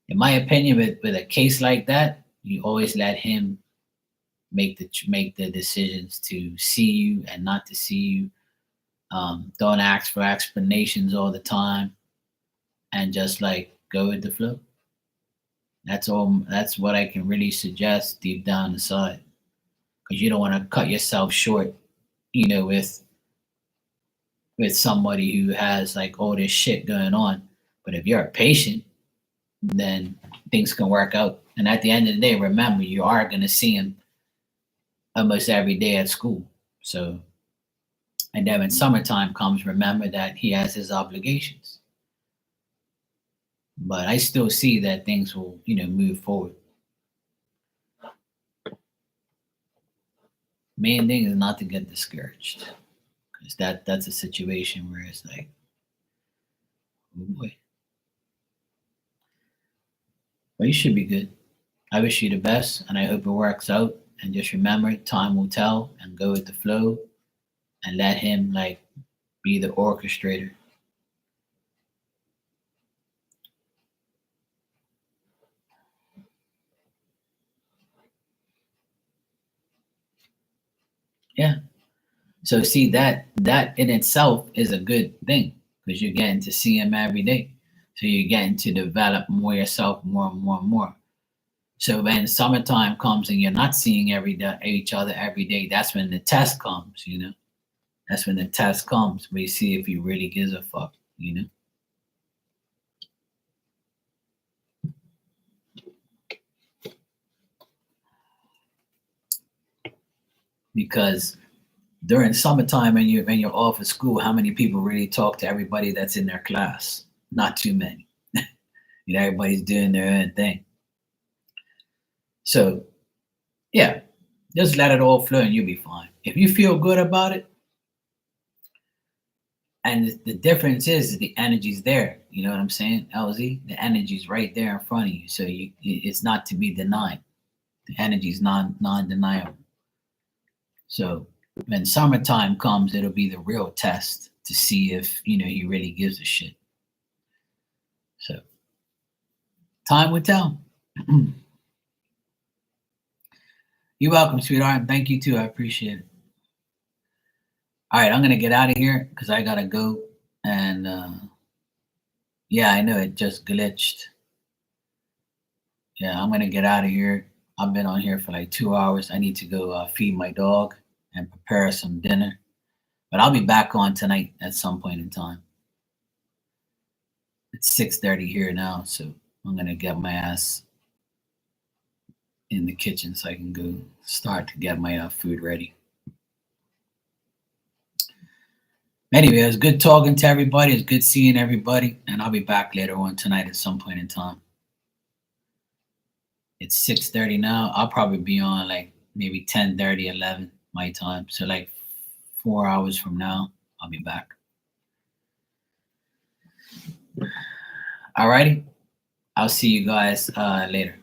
In my opinion, with a case like that, you always let him make the decisions to see you and not to see you. Don't ask for explanations all the time, and just like go with the flow. That's all. That's what I can really suggest deep down inside, because you don't want to cut yourself short, you know, with somebody who has like all this shit going on. But if you're a patient, then things can work out. And at the end of the day, remember, you are going to see him almost every day at school. So, and then when summertime comes, remember that he has his obligations. But I still see that things will, you know, move forward. Main thing is not to get discouraged, because that's a situation where it's like, oh boy. But you should be good. I wish you the best, and I hope it works out. And just remember, time will tell, and go with the flow, and let him like be the orchestrator. Yeah. So see, that in itself is a good thing, because you're getting to see him every day. So you're getting to develop more yourself, more and more and more. So when summertime comes and you're not seeing every day, each other every day, that's when the test comes. You know, that's when the test comes. We see if he really gives a fuck. You know. Because during summertime when you're off at school, how many people really talk to everybody that's in their class? Not too many. You know, everybody's doing their own thing. So yeah, just let it all flow and you'll be fine. If you feel good about it, and the difference is the energy's there. You know what I'm saying, LZ? The energy's right there in front of you. So it's not to be denied. The energy's non-deniable. So when summertime comes, it'll be the real test to see if you know he really gives a shit. So time will tell. You're welcome, sweetheart. Thank you too. I appreciate it. All right, I'm gonna get out of here because I gotta go. And yeah, I know it just glitched. Yeah, I'm gonna get out of here. I've been on here for like 2 hours. I need to go feed my dog and prepare some dinner. But I'll be back on tonight at some point in time. It's 6:30 here now, so I'm gonna get my ass in the kitchen so I can go start to get my food ready. Anyway, it was good talking to everybody. It's good seeing everybody, and I'll be back later on tonight at some point in time. It's 6:30 now. I'll probably be on like maybe 10:30, 11 my time. So like 4 hours from now, I'll be back. Alrighty. I'll see you guys later.